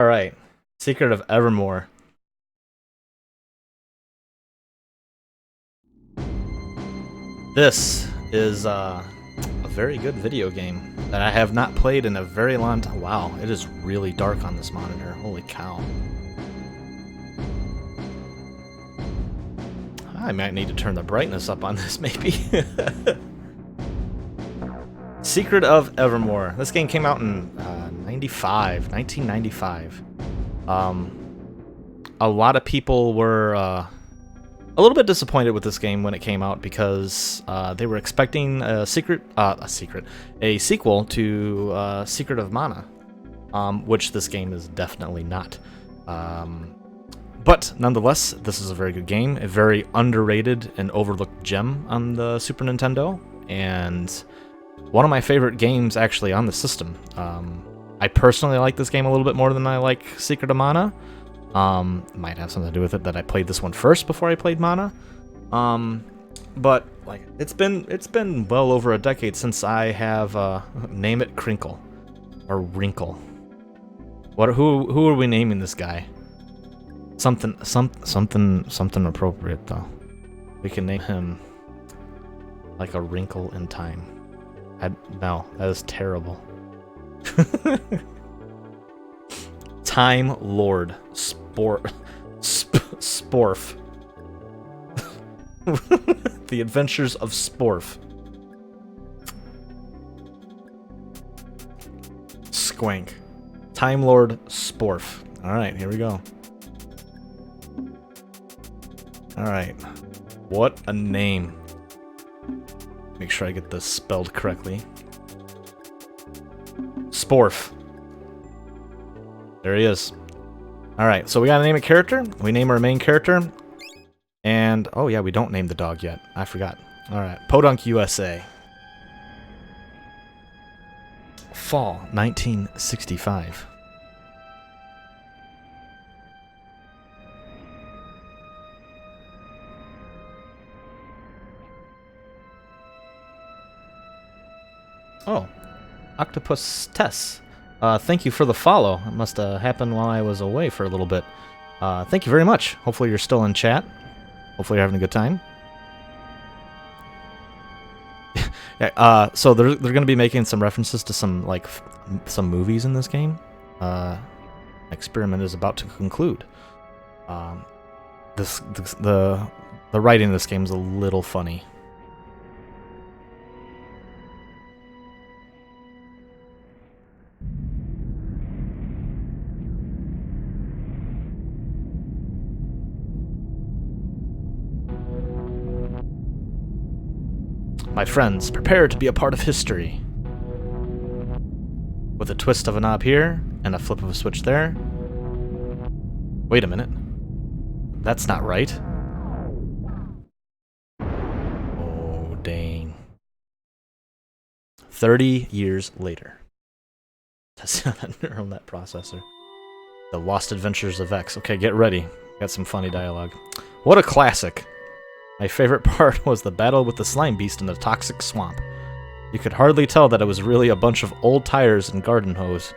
All right, Secret of Evermore. This is a very good video game that I have not played in a very long time. Wow, it is really dark on this monitor. Holy cow. I might need to turn the brightness up on this, maybe. Secret of Evermore. This game came out in 1995. A lot of people were a little bit disappointed with this game when it came out because they were expecting a sequel to Secret of Mana, which this game is definitely not. But nonetheless, this is a very good game, a very underrated and overlooked gem on the Super Nintendo, and one of my favorite games actually on the system. I personally like this game a little bit more than I like Secret of Mana. Might have something to do with it that I played this one first before I played Mana. But like it's been well over a decade since I have name it Crinkle or Wrinkle. Who are we naming this guy? Something appropriate though. We can name him like a wrinkle in time. No, that is terrible. Time Lord Sporf. The Adventures of Sporf. Squank. Time Lord Sporf. Alright, here we go. Alright. What a name. Make sure I get this spelled correctly. Sporf. There he is. Alright, so we gotta name a character. We name our main character. And, oh yeah, we don't name the dog yet. I forgot. Alright, Podunk USA. Fall 1965. Oh, Octopus Tess. Thank you for the follow. It must have happened while I was away for a little bit. Thank you very much. Hopefully you're still in chat. Hopefully you're having a good time. Yeah, so they're going to be making some references to some movies in this game. Experiment is about to conclude. The writing in this game is a little funny. My friends, prepare to be a part of history. With a twist of a knob here, and a flip of a switch there. Wait a minute. That's not right. Oh, dang. 30 years later. That's not a neural net processor. The Lost Adventures of X. Okay, get ready. Got some funny dialogue. What a classic. My favorite part was the battle with the slime beast in the toxic swamp. You could hardly tell that it was really a bunch of old tires and garden hose.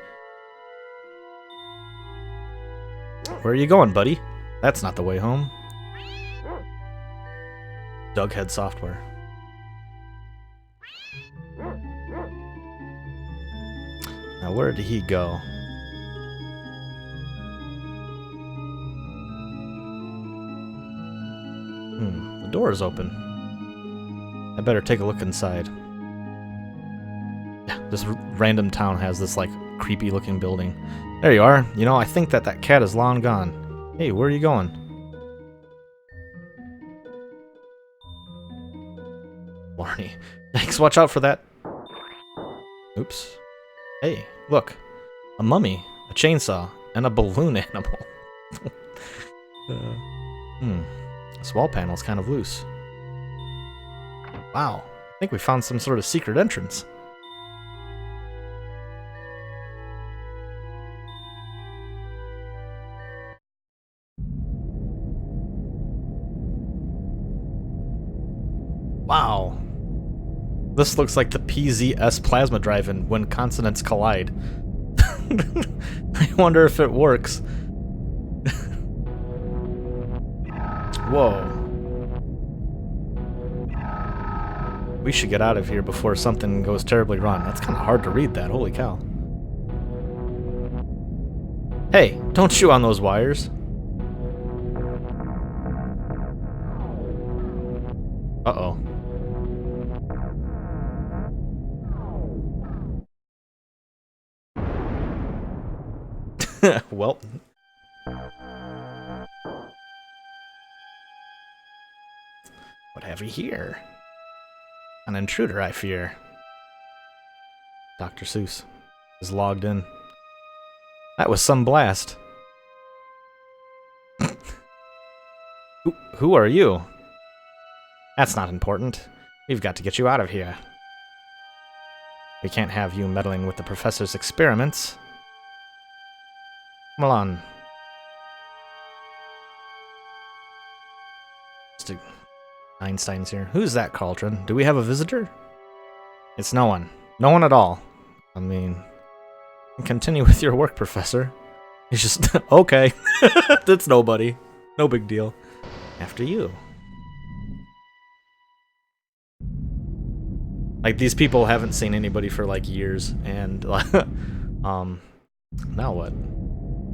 Where are you going, buddy? That's not the way home. Dughead Software. Now where did he go? The door is open. I better take a look inside. Yeah, this random town has this, like, creepy looking building. There you are. You know, I think that cat is long gone. Hey, where are you going? Barney. Thanks, watch out for that. Oops. Hey, look. A mummy, a chainsaw, and a balloon animal. This wall panel's kind of loose. Wow, I think we found some sort of secret entrance. Wow. This looks like the PZS plasma drive in When Consonants Collide. I wonder if it works. Whoa. We should get out of here before something goes terribly wrong. That's kind of hard to read that, holy cow. Hey, don't chew on those wires. Uh-oh. Well. What have we here? An intruder, I fear. Dr. Seuss is logged in. That was some blast. Who are you? That's not important. We've got to get you out of here. We can't have you meddling with the professor's experiments. Come on. Einstein's here. Who's that, Cauldron? Do we have a visitor? It's no one. No one at all. I mean, continue with your work, Professor. He's just, okay. That's nobody. No big deal. After you. Like, these people haven't seen anybody for, like, years, and, now what?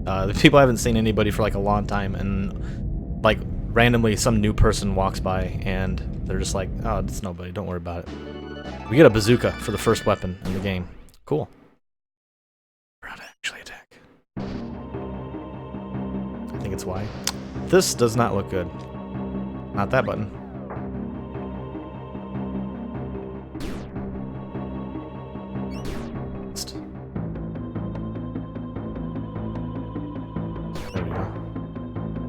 The people haven't seen anybody for, like, a long time, and, like, randomly some new person walks by, and they're just like, oh, it's nobody, don't worry about it. We get a bazooka for the first weapon in the game. Cool. We're how to actually attack. I think it's Y. This does not look good. Not that button. There we go.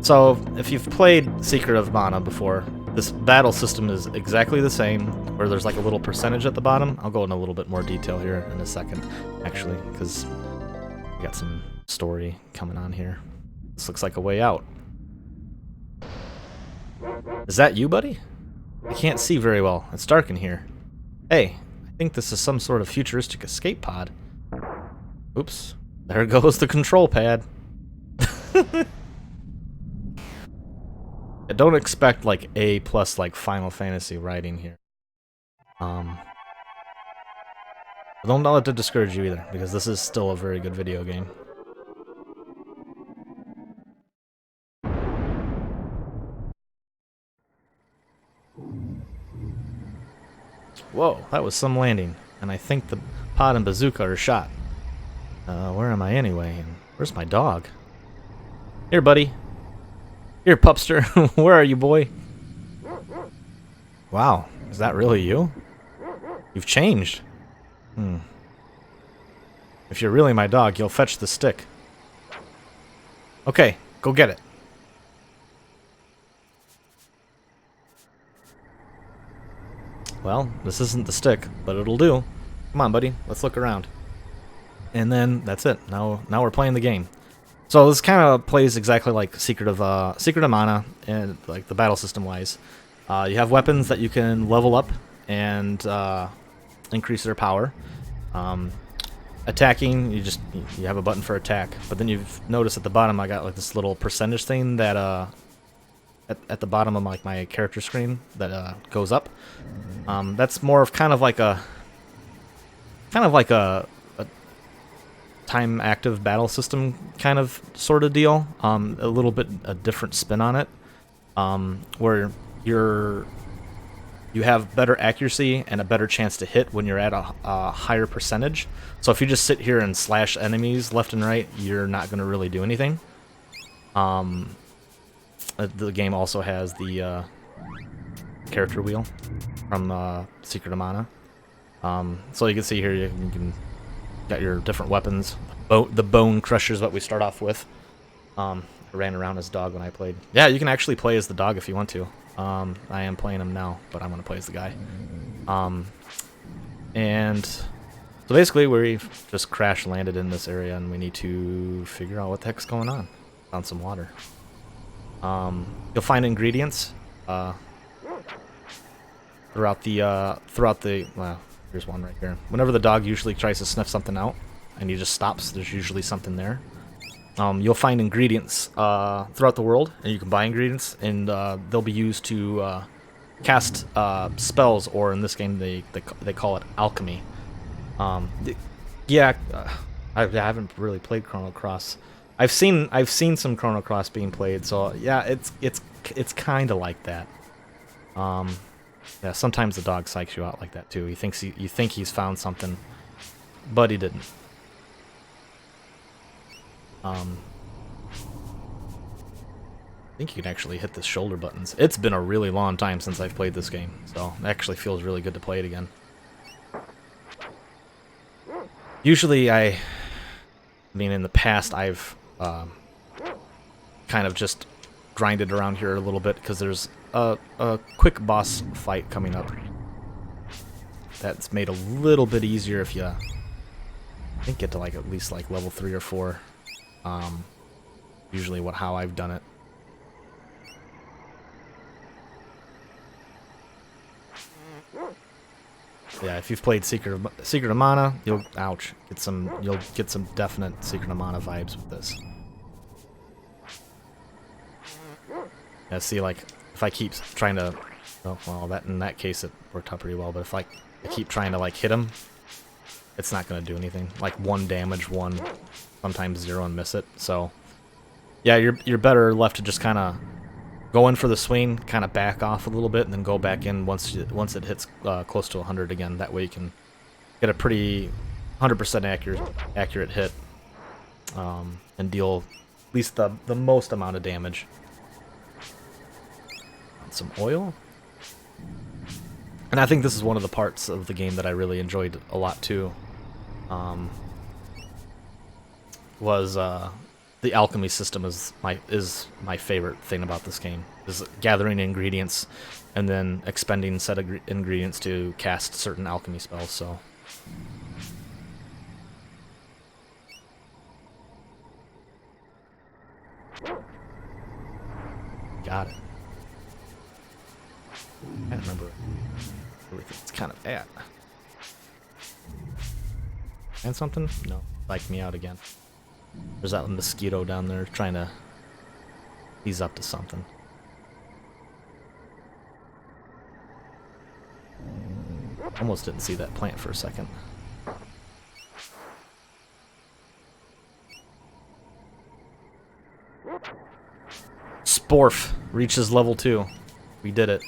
So, if you've played Secret of Mana before, this battle system is exactly the same, where there's like a little percentage at the bottom. I'll go in a little bit more detail here in a second, actually, because we got some story coming on here. This looks like a way out. Is that you, buddy? I can't see very well. It's dark in here. Hey, I think this is some sort of futuristic escape pod. Oops. There goes the control pad. I don't expect like A+ like Final Fantasy writing here. Don't let it discourage you either, because this is still a very good video game. Whoa, that was some landing, and I think the pod and bazooka are shot. Where am I anyway? And where's my dog? Here, buddy. Here, pupster. Where are you, boy? Wow, is that really you? You've changed. If you're really my dog, you'll fetch the stick. Okay, go get it. Well, this isn't the stick, but it'll do. Come on, buddy. Let's look around. And then that's it. Now we're playing the game. So this kind of plays exactly like Secret of Mana, and like the battle system wise. You have weapons that you can level up and increase their power. Attacking, you have a button for attack, but then you've noticed at the bottom I got like this little percentage thing that at the bottom of like my character screen that goes up. That's more of kind of like a time active battle system kind of sort of deal. A little bit a different spin on it, where you have better accuracy and a better chance to hit when you're at a higher percentage. So if you just sit here and slash enemies left and right, you're not going to really do anything. The game also has the character wheel from Secret of Mana. So you can see here you can got your different weapons. The bone crusher is what we start off with. I ran around as dog when I played. Yeah, you can actually play as the dog if you want to. I am playing him now, but I'm going to play as the guy. And so basically we've just crash landed in this area and we need to figure out what the heck's going on. Found some water. You'll find ingredients throughout the well, here's one right here. Whenever the dog usually tries to sniff something out, and he just stops. There's usually something there. You'll find ingredients throughout the world, and you can buy ingredients, and they'll be used to cast spells, or in this game they call it alchemy. Yeah, I haven't really played Chrono Cross. I've seen some Chrono Cross being played, so yeah, it's kind of like that. Yeah, sometimes the dog psychs you out like that too. You think he's found something, but he didn't. I think you can actually hit the shoulder buttons. It's been a really long time since I've played this game, so it actually feels really good to play it again. Usually I mean, in the past I've kind of just grinded around here a little bit because there's a quick boss fight coming up. That's made a little bit easier if you, I think, get to like at least like level 3 or 4. Usually how I've done it. Yeah, if you've played Secret of Mana, you'll get some definite Secret of Mana vibes with this. Yeah, see, like if I keep trying to, oh, well, that in that case it worked out pretty well. But if I keep trying to like hit him, it's not gonna do anything. Like 1 damage, 1, sometimes 0, and miss it. So yeah, you're better left to just kind of go in for the swing, kind of back off a little bit, and then go back in once it hits close to 100 again. That way you can get a pretty 100% accurate hit, and deal at least the most amount of damage. Some oil. And I think this is one of the parts of the game that I really enjoyed a lot too. Was the alchemy system is my favorite thing about this game. Is gathering ingredients and then expending said ingredients to cast certain alchemy spells. So got it. I don't remember everything's kind of at. And something? No. Like me out again. There's that mosquito down there trying to... He's up to something. Almost didn't see that plant for a second. Sporf reaches level 2. We did it.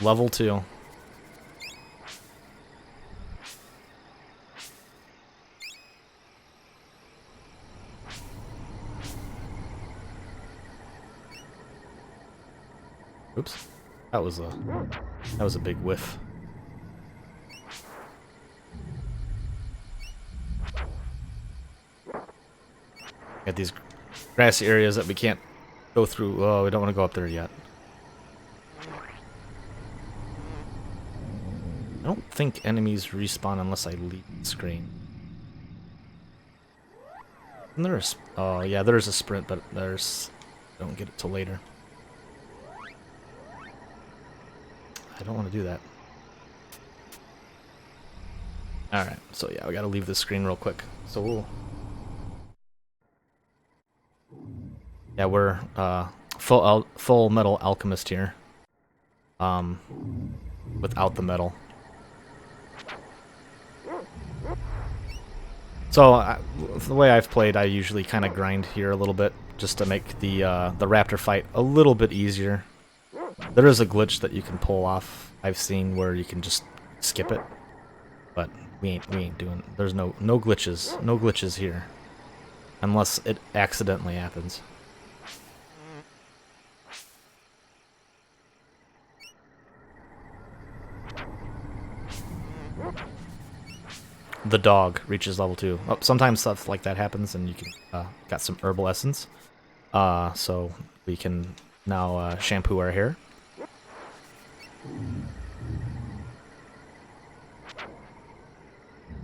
Level 2. Oops. That was a big whiff. Got these grassy areas that we can't go through. Oh, we don't want to go up there yet. I don't think enemies respawn unless I leave the screen. And there's, oh yeah, there's a sprint, but there's, don't get it till later. I don't want to do that. Alright, so yeah, we gotta leave the screen real quick. So we'll... Yeah, we're full metal alchemist here. Without the metal. So the way I've played, I usually kind of grind here a little bit just to make the raptor fight a little bit easier. There is a glitch that you can pull off. I've seen where you can just skip it, but we ain't doing. There's no glitches here, unless it accidentally happens. The dog reaches level 2. Oh, sometimes stuff like that happens, and you can got some herbal essence, so we can now shampoo our hair.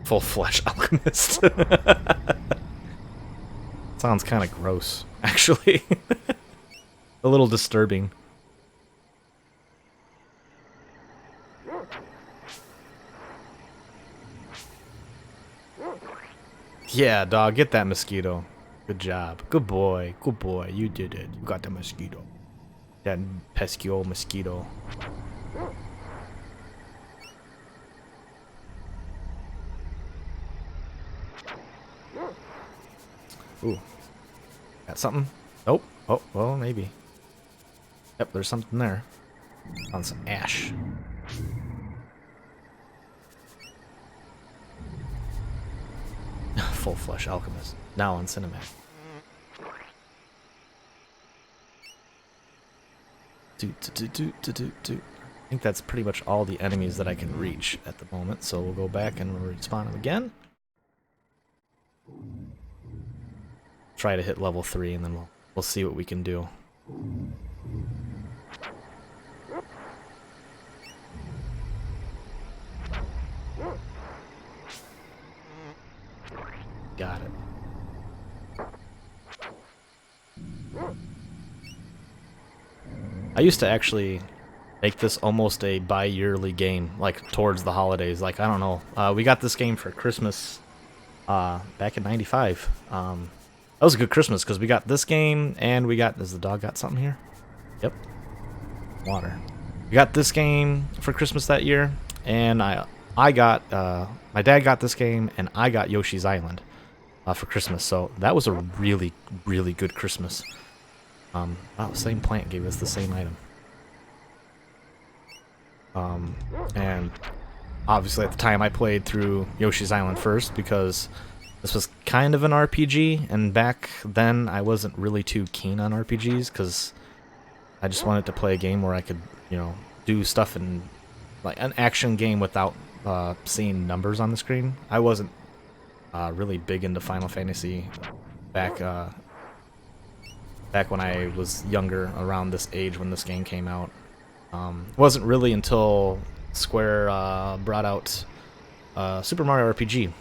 Full-fledged alchemist. Sounds kind of gross, actually. A little disturbing. Yeah, dog, get that mosquito. Good job. Good boy. Good boy. You did it. You got the mosquito. That pesky old mosquito. Ooh. Got something? Nope. Oh, well, maybe. Yep, there's something there. On some ash. Full Flesh Alchemist. Now on Cinemac. I think that's pretty much all the enemies that I can reach at the moment, so we'll go back and we'll respawn them again. Try to hit level 3 and then we'll see what we can do. Got it. I used to actually make this almost a bi-yearly game, like towards the holidays. Like, I don't know. We got this game for Christmas back in '95. That was a good Christmas because we got this game and we got... Does the dog got something here? Yep. Water. We got this game for Christmas that year, and I got... my dad got this game, and I got Yoshi's Island for Christmas. So that was a really, really good Christmas. Wow, same plant gave us the same item. And obviously at the time I played through Yoshi's Island first because this was kind of an RPG, and back then I wasn't really too keen on RPGs because I just wanted to play a game where I could, you know, do stuff in like an action game without seeing numbers on the screen. I wasn't really big into Final Fantasy back when I was younger, around this age when this game came out. It wasn't really until Square brought out Super Mario RPG,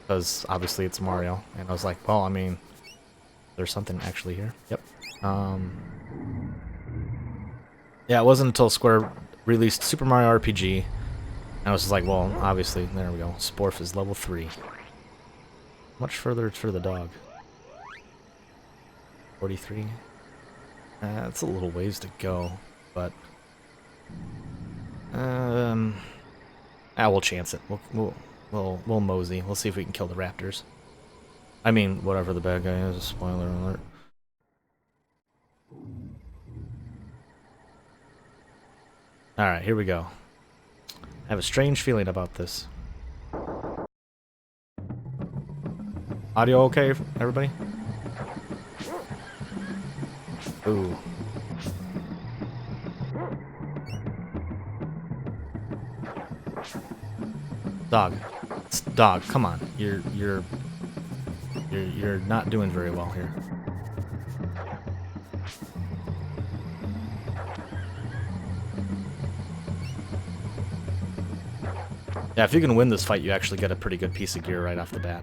because obviously it's Mario, and I was like, well, I mean, there's something actually here. Yep. Yeah, it wasn't until Square released Super Mario RPG, and I was just like, well, obviously, there we go. Sporf is level 3. Much further for the dog. 43. It's a little ways to go, but we'll chance it. We'll mosey. We'll see if we can kill the raptors. I mean, whatever the bad guy is. Spoiler alert. All right, here we go. I have a strange feeling about this. Audio okay, everybody? Ooh. Dog. Dog, come on. You're not doing very well here. Yeah, if you can win this fight, you actually get a pretty good piece of gear right off the bat.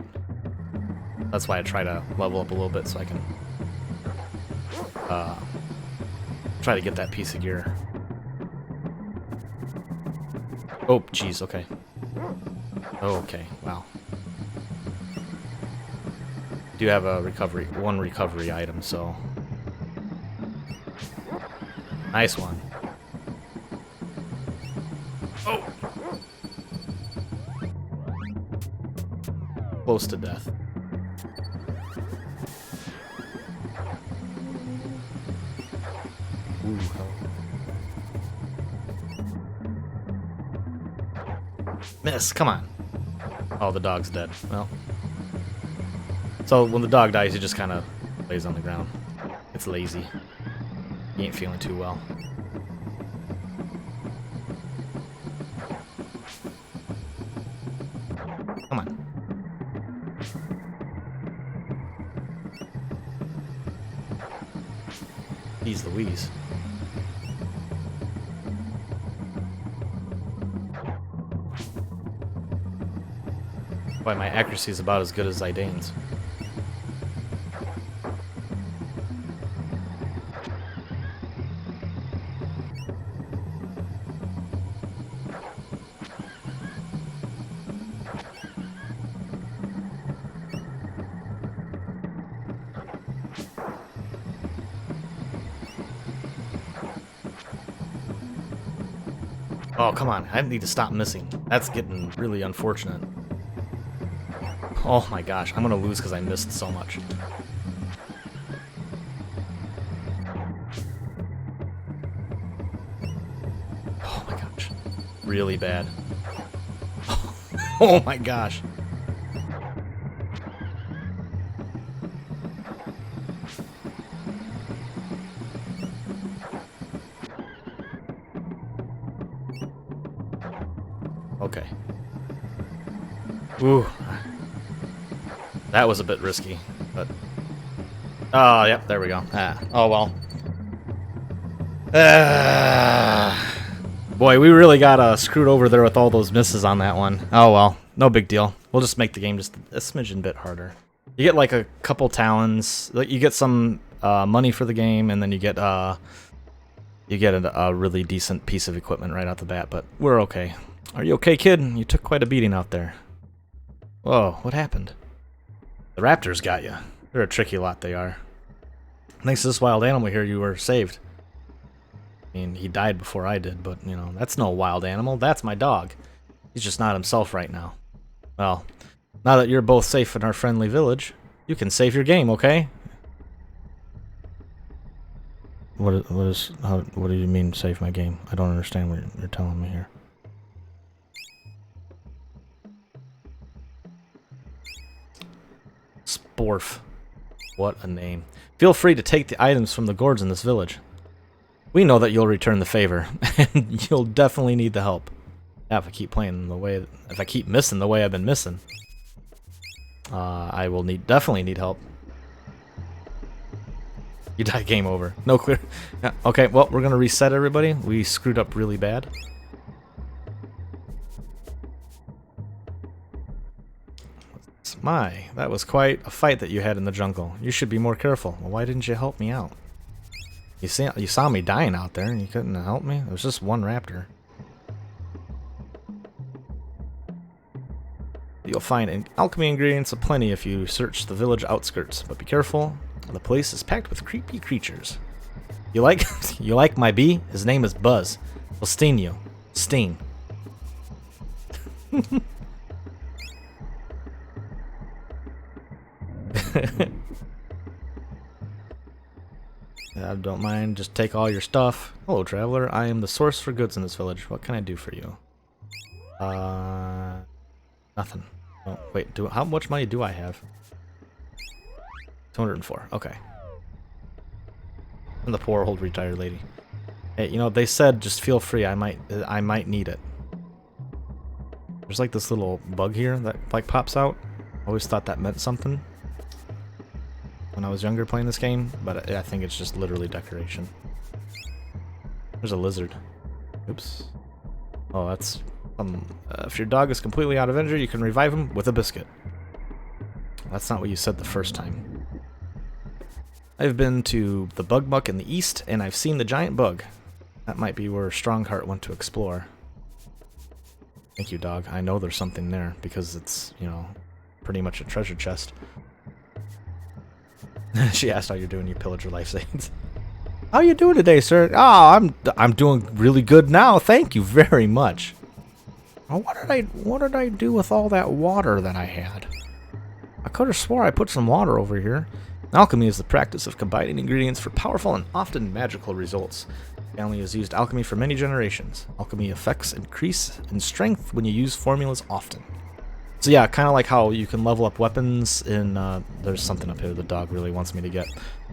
That's why I try to level up a little bit so I can try to get that piece of gear. Oh, jeez, okay. Oh, okay, wow. I do have a one recovery item, so... Nice one. Oh! Close to death. Ooh, hell. Miss, come on. Oh, the dog's dead. Well. So when the dog dies, he just kind of lays on the ground. It's lazy. He ain't feeling too well. Come on. Jeez Louise. Boy, my accuracy is about as good as Zidane's. Oh, come on. I need to stop missing. That's getting really unfortunate. Oh my gosh. I'm going to lose because I missed so much. Oh my gosh. Really bad. Oh my gosh. Okay. Ooh. That was a bit risky, but... Oh, yep, there we go. Ah, oh well. Boy, we really got screwed over there with all those misses on that one. Oh well, no big deal. We'll just make the game just a smidgen bit harder. You get like a couple talons, like you get some money for the game, and then you get a really decent piece of equipment right out the bat. But we're okay. Are you okay, kid? You took quite a beating out there. Whoa, what happened? The raptors got you. They're a tricky lot, they are. Thanks to this wild animal here, you were saved. I mean, he died before I did, but, you know, that's no wild animal. That's my dog. He's just not himself right now. Well, now that you're both safe in our friendly village, you can save your game, okay? What do you mean, save my game? I don't understand what you're telling me here. Sporf. What a name. Feel free to take the items from the gourds in this village. We know that you'll return the favor, and you'll definitely need the help. Yeah, if I keep playing the way... If I keep missing the way I've been missing. I will definitely need help. You die, game over. No clear... Yeah, okay, well, we're gonna reset everybody. We screwed up really bad. My, that was quite a fight that you had in the jungle. You should be more careful. Well, why didn't you help me out? You saw me dying out there and you couldn't help me? There was just one raptor. You'll find alchemy ingredients aplenty if you search the village outskirts, but be careful. The place is packed with creepy creatures. You like you like my bee? His name is Buzz. He'll sting you. Sting. I don't mind, just take all your stuff. Hello, traveler. I am the source for goods in this village. What can I do for you? Nothing. Oh, wait, how much money do I have? 204. Okay. And the poor old retired lady. Hey, you know, they said just feel free. I might need it. There's like this little bug here that like pops out. I always thought that meant something when I was younger playing this game, but I think it's just literally decoration. There's a lizard. Oops. Oh, that's... if your dog is completely out of injury, you can revive him with a biscuit. That's not what you said the first time. I've been to the bug muck in the east, and I've seen the giant bug. That might be where Strongheart went to explore. Thank you, dog. I know there's something there, because it's, you know, pretty much a treasure chest. She asked how you're doing, you pillager life savings. How you doing today, sir? Oh, I'm doing really good now. Thank you very much. Oh, what did I do with all that water that I had? I could have swore I put some water over here. Alchemy is the practice of combining ingredients for powerful and often magical results. The family has used alchemy for many generations. Alchemy effects increase in strength when you use formulas often. So yeah, kind of like how you can level up weapons in, there's something up here the dog really wants me to get.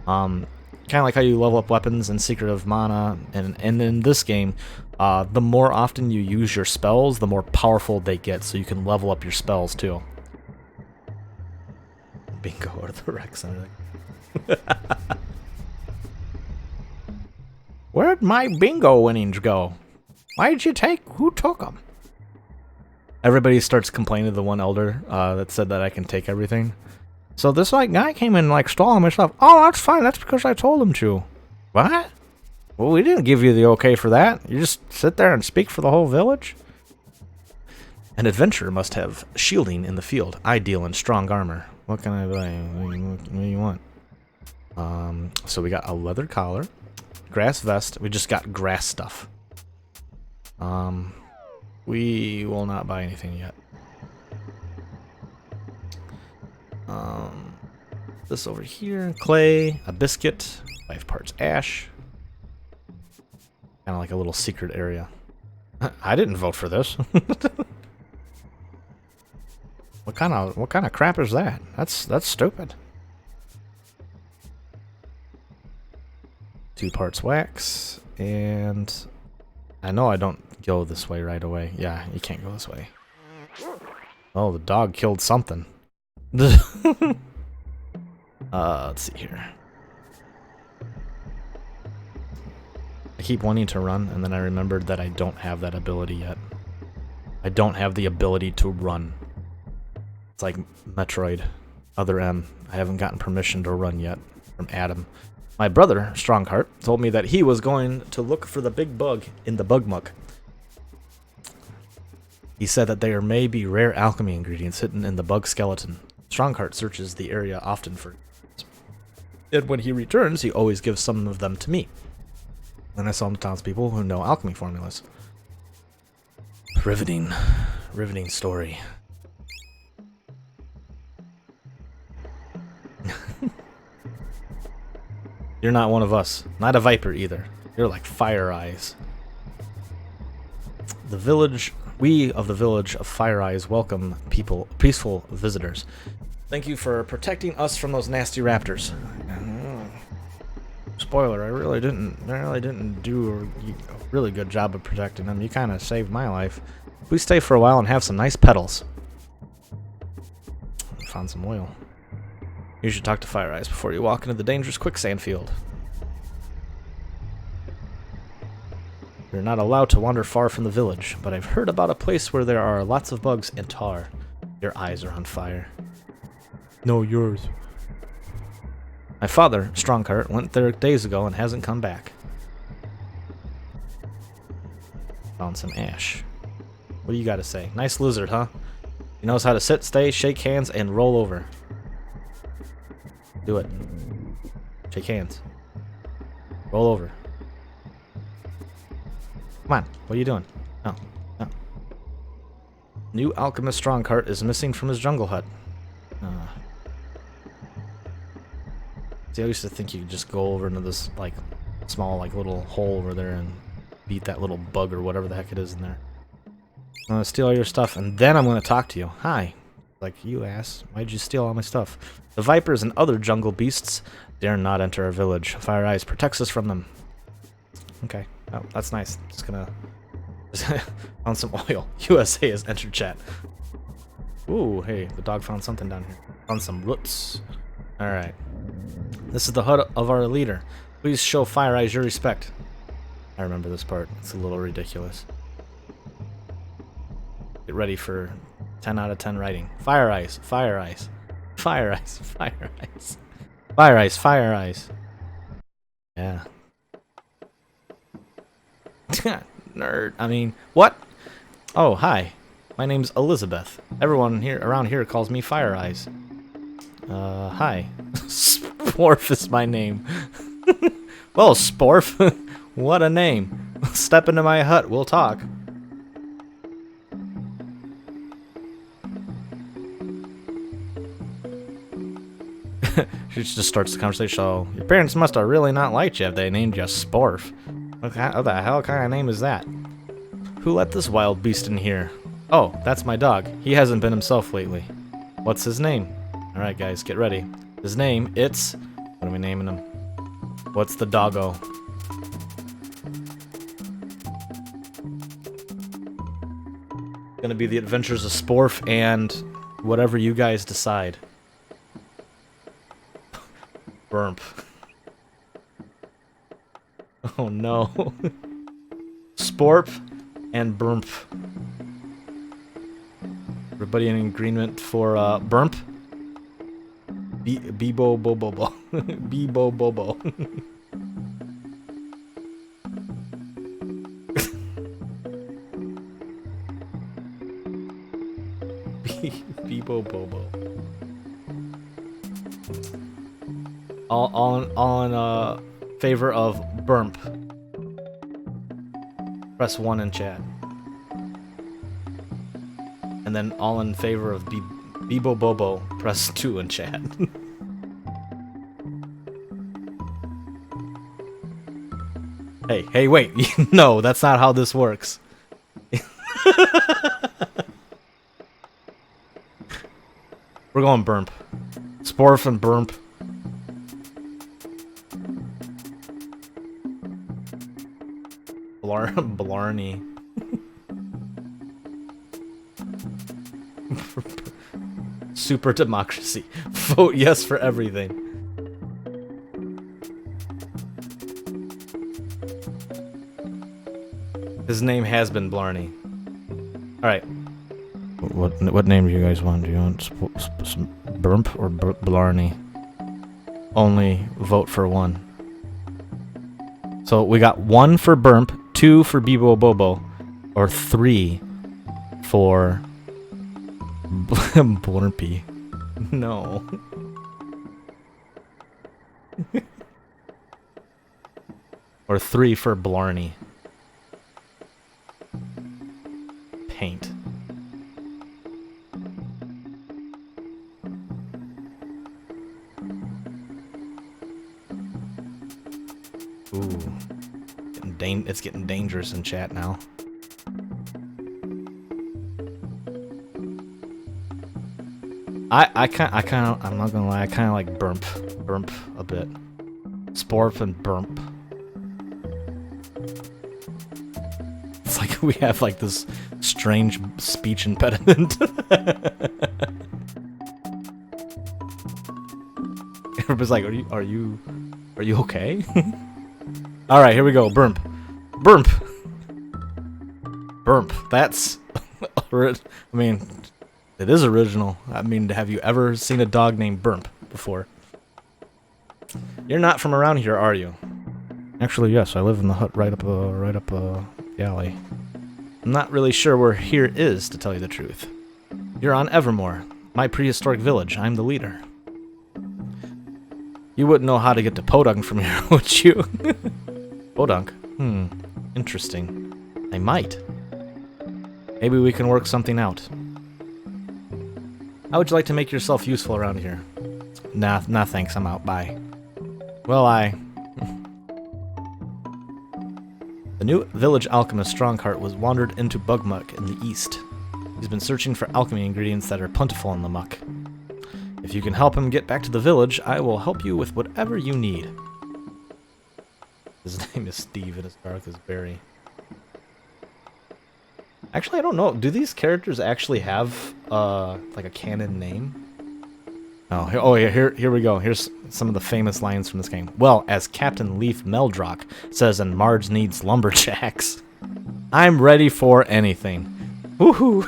Kind of like how you level up weapons in Secret of Mana, and in this game, the more often you use your spells, the more powerful they get, so you can level up your spells too. Bingo or the rec center. Where'd my bingo winnings go? Why'd you take? Who took them? Everybody starts complaining to the one elder that said that I can take everything. So this like guy came in like stalling my stuff. Oh, that's fine. That's because I told him to. What? Well, we didn't give you the okay for that. You just sit there and speak for the whole village? An adventurer must have shielding in the field, ideal in strong armor. What can I buy? What do you want? So we got a leather collar, grass vest. We just got grass stuff. We will not buy anything yet. This over here, clay, a biscuit, 5 parts ash. Kind of like a little secret area. I didn't vote for this. What kind of crap is that? That's stupid. 2 parts wax, and I know I don't go this way right away. Yeah, you can't go this way. Oh, the dog killed something. Let's see here. I keep wanting to run, and then I remembered that I don't have that ability yet. I don't have the ability to run. It's like Metroid, Other M. I haven't gotten permission to run yet from Adam. My brother, Strongheart, told me that he was going to look for the big bug in the bug muck. He said that there may be rare alchemy ingredients hidden in the bug skeleton. Strongheart searches the area often for it. And when he returns, he always gives some of them to me. Then I saw the townspeople who know alchemy formulas. Riveting story. You're not one of us. Not a viper either. You're like Fire Eyes. The village... We of the village of Fire Eyes welcome peaceful visitors. Thank you for protecting us from those nasty raptors. Spoiler, I really didn't do a really good job of protecting them. You kind of saved my life. We stay for a while and have some nice petals. Found some oil. You should talk to Fire Eyes before you walk into the dangerous quicksand field. You're not allowed to wander far from the village, but I've heard about a place where there are lots of bugs and tar. Your eyes are on fire. No, yours. My father, Strongheart, went there days ago and hasn't come back. Found some ash. What do you got to say? Nice lizard, huh? He knows how to sit, stay, shake hands, and roll over. Do it. Shake hands. Roll over. Come on, what are you doing? No, no. New alchemist Strongheart is missing from his jungle hut. See, I used to think you could just go over into this, like, small, like, little hole over there and beat that little bug or whatever the heck it is in there. I'm gonna steal all your stuff, and then I'm gonna talk to you. Hi. Like, you ass. Why'd you steal all my stuff? The vipers and other jungle beasts dare not enter our village. Fire Eyes protects us from them. Okay. Oh, that's nice. Just gonna... found some oil. USA has entered chat. Ooh, hey, the dog found something down here. Found some roots. Alright. This is the hut of our leader. Please show Fire Eyes your respect. I remember this part. It's a little ridiculous. Get ready for 10 out of 10 writing. Fire Eyes, Fire Eyes, Fire Eyes, Fire Eyes, Fire Eyes, Fire Eyes. Yeah. Nerd. I mean, what? Oh, hi. My name's Elizabeth. Everyone here around here calls me Fire Eyes. Hi. Sporf is my name. Well, Sporf, what a name. Step into my hut, we'll talk. She just starts the conversation. Oh, your parents must have really not liked you if they named you Sporf. What the hell kind of name is that? Who let this wild beast in here? Oh, that's my dog. He hasn't been himself lately. What's his name? Alright guys, get ready. His name, it's... What are we naming him? What's the doggo? Gonna be the adventures of Sporf and whatever you guys decide. Burp. Oh no. Sporp and Burp. Everybody in agreement for Burp? Bebo Bobo. Bebo Bobo. Bebo Bobo. All in favor of Burp. Press 1 in chat. And then all in favor of Bibo Bobo, press 2 in chat. Hey, wait. No, that's not how this works. We're going Burmp. Sporf and Burmp. Blarney. Super democracy. Vote yes for everything. His name has been Blarney. Alright. What name do you guys want? Do you want Burmp or Blarney? Only vote for one. So we got 1 for Burmp, 2 for Bibo Bobo, or 3 for Blurpy. No. Or 3 for Blarney. Paint. Ooh. It's getting dangerous in chat now. I'm not gonna lie, I kinda like Burmp a bit. Sporf and Burmp. It's like we have like this strange speech impediment. Everybody's like, are you okay? Alright, here we go. Burmp. Burmp! Burmp. That's... I mean, it is original. I mean, have you ever seen a dog named Burmp before? You're not from around here, are you? Actually, yes. I live in the hut right up the alley. I'm not really sure where here is, to tell you the truth. You're on Evermore, my prehistoric village. I'm the leader. You wouldn't know how to get to Podunk from here, would you? Podunk? Interesting. I might. Maybe we can work something out. How would you like to make yourself useful around here? Nah, thanks. I'm out. Bye. Well, The new village alchemist Strongheart was wandered into Bugmuck in the east. He's been searching for alchemy ingredients that are plentiful in the muck. If you can help him get back to the village, I will help you with whatever you need. His name is Steve and as dark as Barry. Actually, I don't know. Do these characters actually have, like a canon name? Oh, here we go. Here's some of the famous lines from this game. Well, as Captain Leaf Meldrock says in Marge Needs Lumberjacks, I'm ready for anything. Woohoo!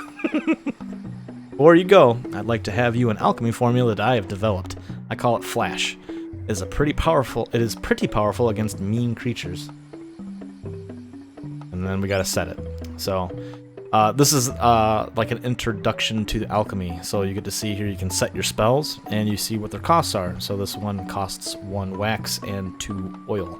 Before you go, I'd like to have you an alchemy formula that I have developed. I call it Flash. It is pretty powerful against mean creatures. And then we gotta set it. So, this is like an introduction to alchemy. So you get to see here you can set your spells and you see what their costs are. So this one costs 1 wax and 2 oil.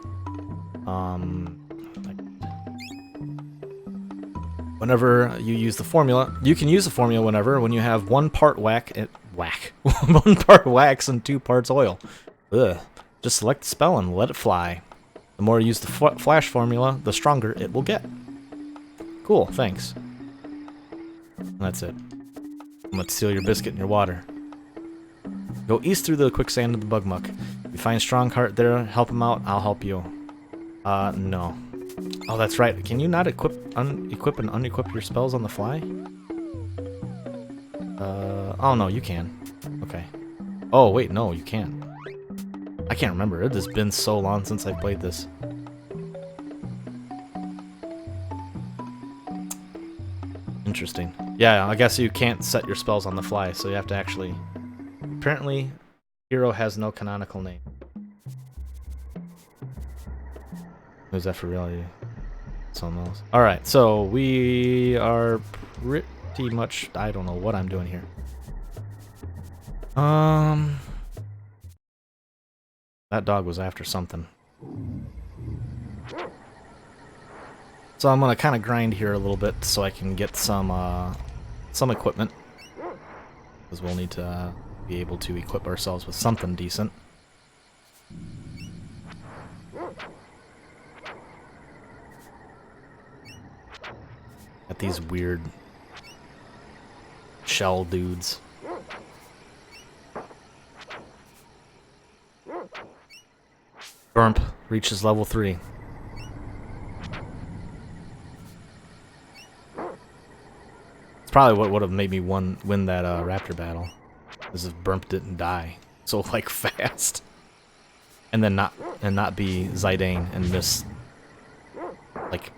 Whenever you use the formula, you can use the formula when you have 1 part 1 part wax and 2 parts oil. Ugh. Just select the spell and let it fly. The more you use the flash formula, the stronger it will get. Cool, thanks. And that's it. I'm gonna steal your biscuit and your water. Go east through the quicksand of the Bugmuck. If you find Strongheart there, help him out, I'll help you. No. Oh, that's right. Can you not equip and unequip your spells on the fly? Oh no, you can. Okay. Oh, wait, no, you can't. I can't remember. It has been so long since I played this. Interesting. Yeah, I guess you can't set your spells on the fly, so you have to actually... Apparently, Hero has no canonical name. Who's that for reality? Someone else. Alright, so we are pretty much... I don't know what I'm doing here. That dog was after something. So I'm gonna kind of grind here a little bit so I can get some equipment, because we'll need to be able to equip ourselves with something decent. Got these weird shell dudes. Burmp reaches level 3. It's probably what would have made me win that raptor battle, is if Burmp didn't die so like fast, and then not be Zidane and miss like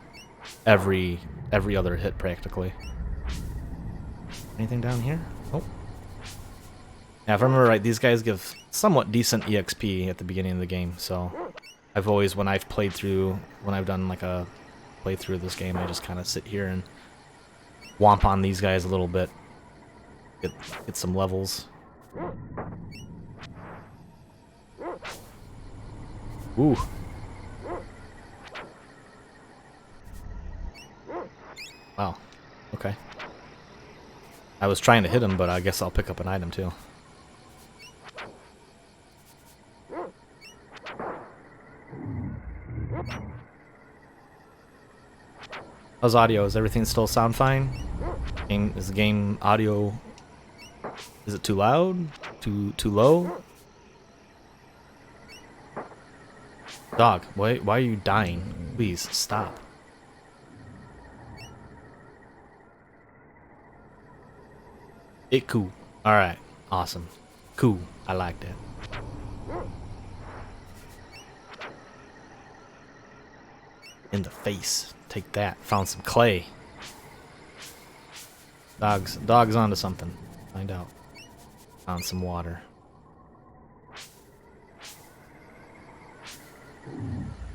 every other hit practically. Anything down here? Oh. Yeah, if I remember right, these guys give somewhat decent EXP at the beginning of the game, so I've always, when I've done like a playthrough of this game, I just kind of sit here and womp on these guys a little bit. Get some levels. Ooh. Wow. Okay. I was trying to hit him, but I guess I'll pick up an item too. How's audio? Is everything still sound fine? Is the game audio... Is it too loud? Too low? Dog, why are you dying? Please, stop. It cool. Alright, awesome. Cool, I like that. In the face. Take that. Found some clay. Dog's onto something. Find out. Found some water.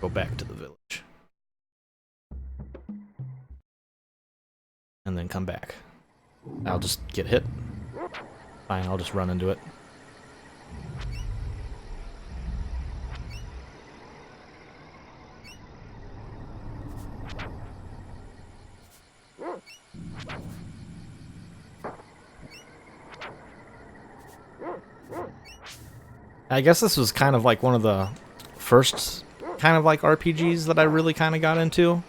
Go back to the village. And then come back. I'll just get hit. Fine, I'll just run into it. I guess this was kind of like one of the first kind of like RPGs that I really kind of got into.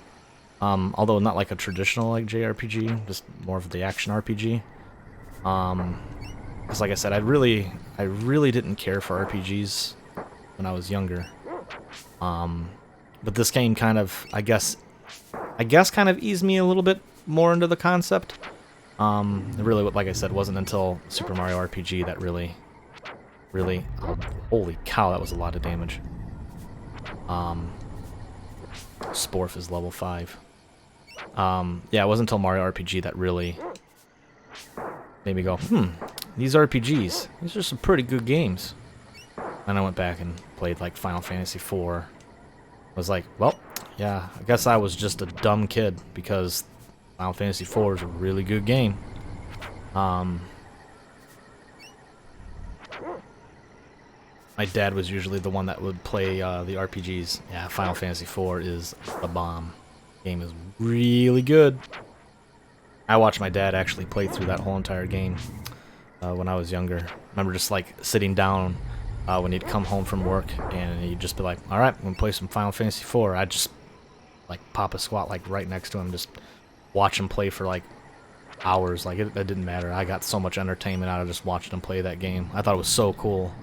Although not like a traditional like JRPG, just more of the action RPG. Because like I said, I really didn't care for RPGs when I was younger. But this game kind of, I guess kind of eased me a little bit more into the concept. It really, like I said, wasn't until Super Mario RPG that really, oh, holy cow, that was a lot of damage. Sporf is level 5. Yeah, it wasn't until Mario RPG that really made me go, these RPGs, these are some pretty good games. And I went back and played like Final Fantasy IV. I was like, well, yeah, I guess I was just a dumb kid, because Final Fantasy IV is a really good game. My dad was usually the one that would play the RPGs. Yeah, Final Fantasy IV is a bomb. Game is really good. I watched my dad actually play through that whole entire game when I was younger. I remember just like sitting down when he'd come home from work, and he'd just be like, "All right, I'm gonna play some Final Fantasy IV." I'd just like pop a squat like right next to him, just watch him play for like hours. Like it didn't matter. I got so much entertainment out of just watching him play that game. I thought it was so cool.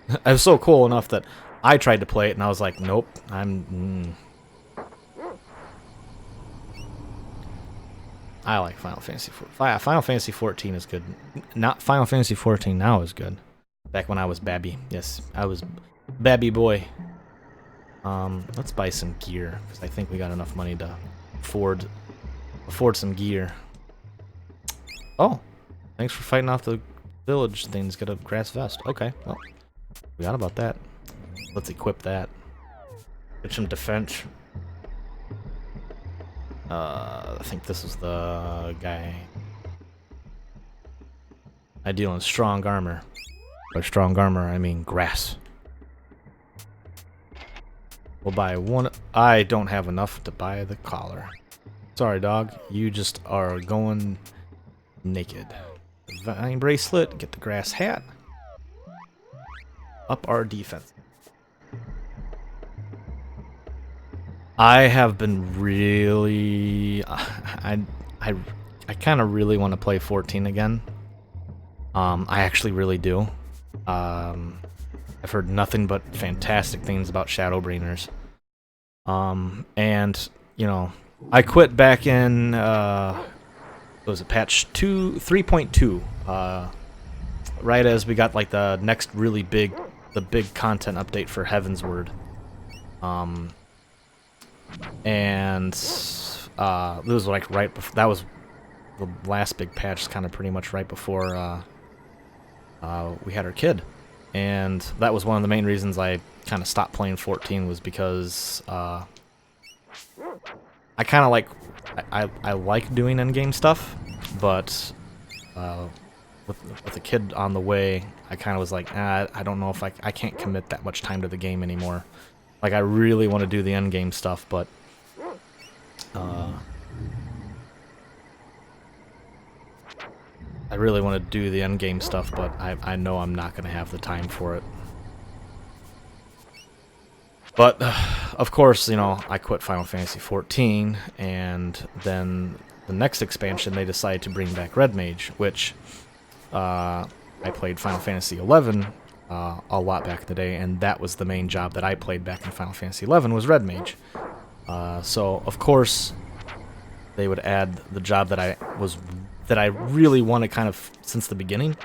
It was so cool enough that I tried to play it, and I was like, nope, I like Final Fantasy IV. Final Fantasy 14 is good. Not Final Fantasy 14 now is good. Back when I was Babby. Yes, I was Babby boy. Let's buy some gear, because I think we got enough money to afford some gear. Oh, thanks for fighting off the village things. Get a grass vest. Okay, well, forgot about that. Let's equip that. Get some defense. I think this is the guy. I deal in strong armor. By strong armor, I mean grass. We'll buy one. I don't have enough to buy the collar. Sorry, dog. You just are going naked. The vine bracelet. Get the grass hat. Up our defense. I have been really... I kind of really want to play 14 again. I actually really do. I've heard nothing but fantastic things about Shadowbringers. And, you know, I quit back in, what was it, patch 3.2, right as we got, like, the next really big, the big content update for Heaven's Word. And, it was, like, right before, that was the last big patch, kind of pretty much right before, we had our kid. And that was one of the main reasons I kind of stopped playing 14 was because I kind of like I like doing endgame stuff, but with a kid on the way, I kind of was like, I don't know if I can't commit that much time to the game anymore. Like I really want to do the endgame stuff, but I really want to do the endgame stuff, but I know I'm not going to have the time for it. But, of course, you know, I quit Final Fantasy XIV, and then the next expansion, they decided to bring back Red Mage, which I played Final Fantasy XI a lot back in the day, and that was the main job that I played back in Final Fantasy XI was Red Mage. So, of course, they would add the job that I really wanted kind of since the beginning,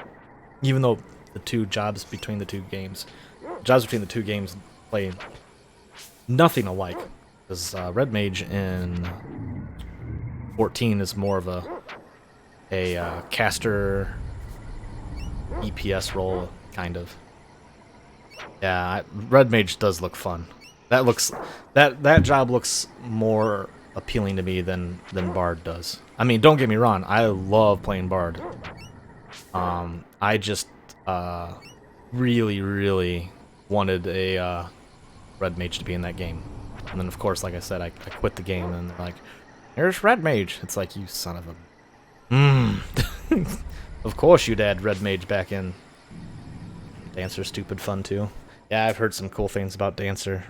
even though the jobs between the two games play nothing alike, because Red Mage in 14 is more of a caster EPS role, kind of. Yeah, Red Mage does look fun. That job looks more appealing to me than Bard does. I mean, don't get me wrong, I love playing Bard. I just really, really wanted a Red Mage to be in that game. And then, of course, like I said, I quit the game, and they're like, here's Red Mage. It's like, you son of a... Of course you'd add Red Mage back in. Dancer's stupid fun, too. Yeah, I've heard some cool things about Dancer.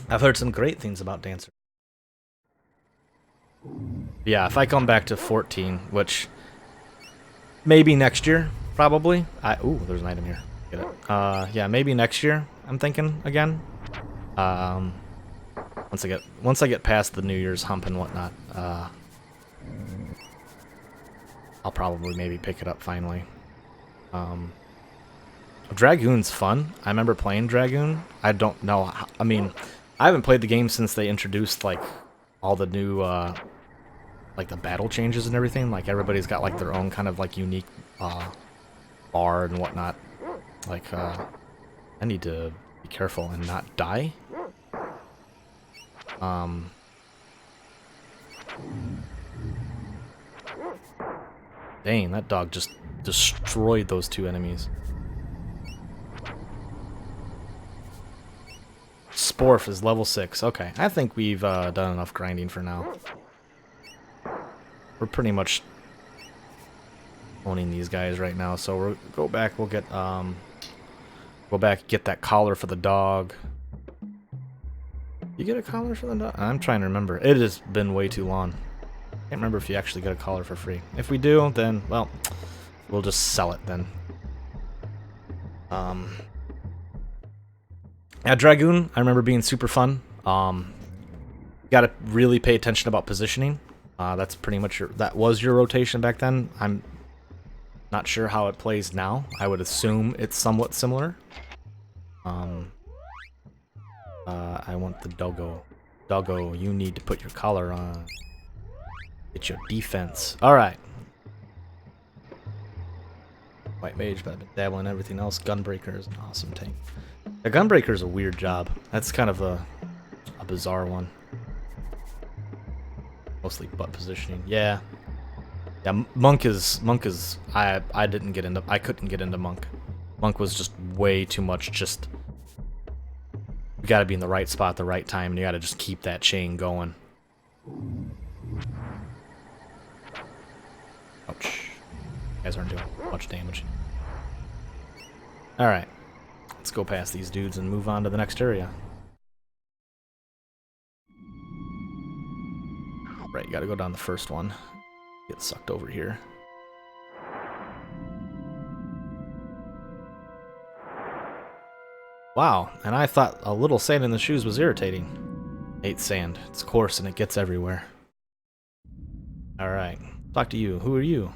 I've heard some great things about Dancer. Yeah, if I come back to 14, which maybe next year, probably. Ooh, there's an item here. Get it. Yeah, maybe next year. I'm thinking again. Once I get past the New Year's hump and whatnot, I'll probably maybe pick it up finally. Dragoon's fun. I remember playing Dragoon. I don't know how, I mean, I haven't played the game since they introduced like all the new like the battle changes and everything. Like everybody's got like their own kind of like unique bard and whatnot. Like I need to be careful and not die. Dang, that dog just destroyed those two enemies. Sporf is level 6. Okay, I think we've done enough grinding for now. We're pretty much owning these guys right now, so we'll go back. We'll get get that collar for the dog. You get a collar for the dog? I'm trying to remember. It has been way too long. Can't remember if you actually get a collar for free. If we do, then well, we'll just sell it then. Yeah, Dragoon, I remember being super fun. Gotta really pay attention about positioning. That's pretty much that was your rotation back then. I'm not sure how it plays now. I would assume it's somewhat similar. I want the doggo. Doggo, you need to put your collar on. Get your defense. Alright. White Mage, but I've been dabbling in everything else. Gunbreaker is an awesome tank. The Gunbreaker is a weird job. That's kind of a bizarre one. Mostly butt positioning. Yeah. Yeah, Monk is I couldn't get into Monk. Monk was just way too much just You gotta be in the right spot at the right time, and you gotta just keep that chain going. Ouch. You guys aren't doing much damage. Alright. Let's go past these dudes and move on to the next area. Right, you gotta go down the first one. Get sucked over here. Wow, and I thought a little sand in the shoes was irritating. Hate sand. It's coarse and it gets everywhere. Alright, talk to you. Who are you?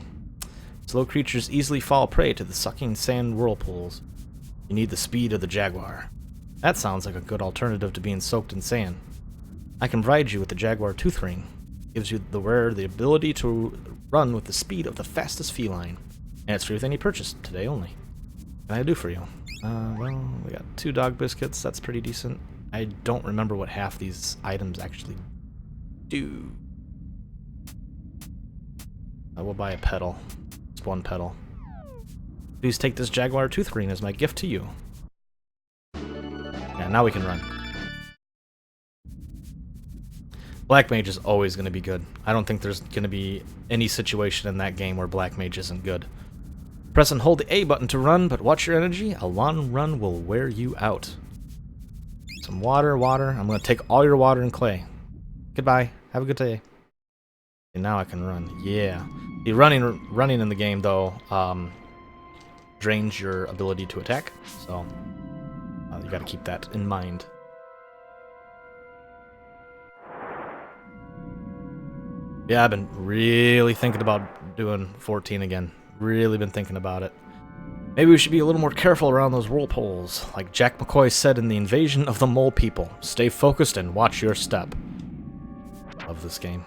Slow creatures easily fall prey to the sucking sand whirlpools. You need the speed of the jaguar. That sounds like a good alternative to being soaked in sand. I can provide you with the jaguar tooth ring. It gives you the wearer the ability to run with the speed of the fastest feline. And it's free with any purchase, today only. What can I do for you? Well, we got 2 dog biscuits, that's pretty decent. I don't remember what half these items actually do. I will buy a pedal. Just 1 pedal. Please take this jaguar tooth ring as my gift to you. Yeah, now we can run. Black Mage is always going to be good. I don't think there's going to be any situation in that game where Black Mage isn't good. Press and hold the A button to run, but watch your energy. A long run will wear you out. Some water. I'm going to take all your water and clay. Goodbye. Have a good day. And now I can run. Yeah. The running in the game, though, drains your ability to attack. So you got to keep that in mind. Yeah, I've been really thinking about doing 14 again. Really been thinking about it. Maybe we should be a little more careful around those whirlpools. Like Jack McCoy said in The Invasion of the Mole People, stay focused and watch your step. Love this game.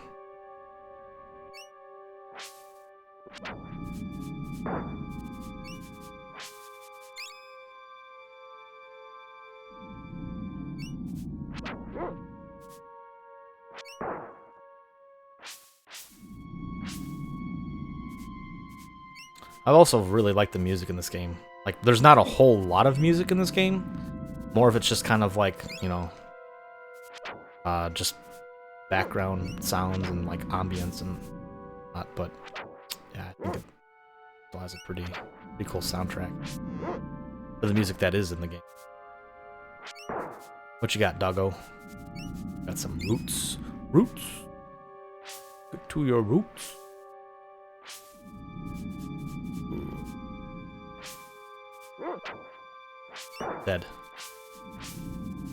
I also really like the music in this game. Like, there's not a whole lot of music in this game. More of it's just kind of like, you know, just background sounds and like ambience and whatnot. But yeah, I think it still has a pretty cool soundtrack for the music that is in the game. What you got, doggo? Got some roots. Roots. Stick to your roots. Dead.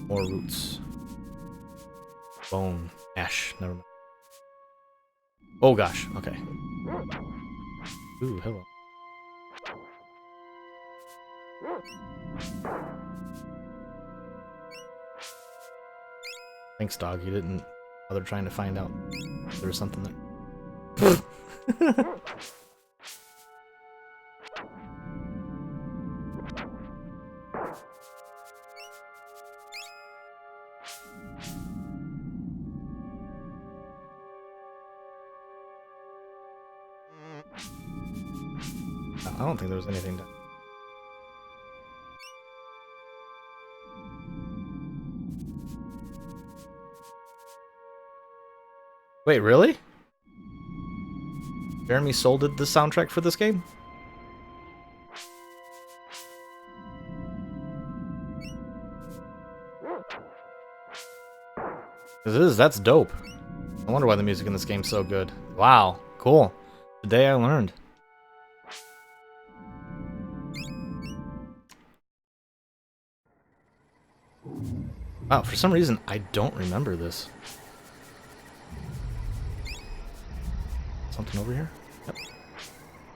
More roots. Bone. Ash. Never mind. Oh gosh. Okay. Ooh, hello. Thanks, dog. You didn't bother trying to find out if there was something there. I don't think there was anything to... Wait, really? Jeremy Soule did the soundtrack for this game? That's dope. I wonder why the music in this game's so good. Wow, cool. Today I learned. Wow, for some reason I don't remember this. Something over here? Yep.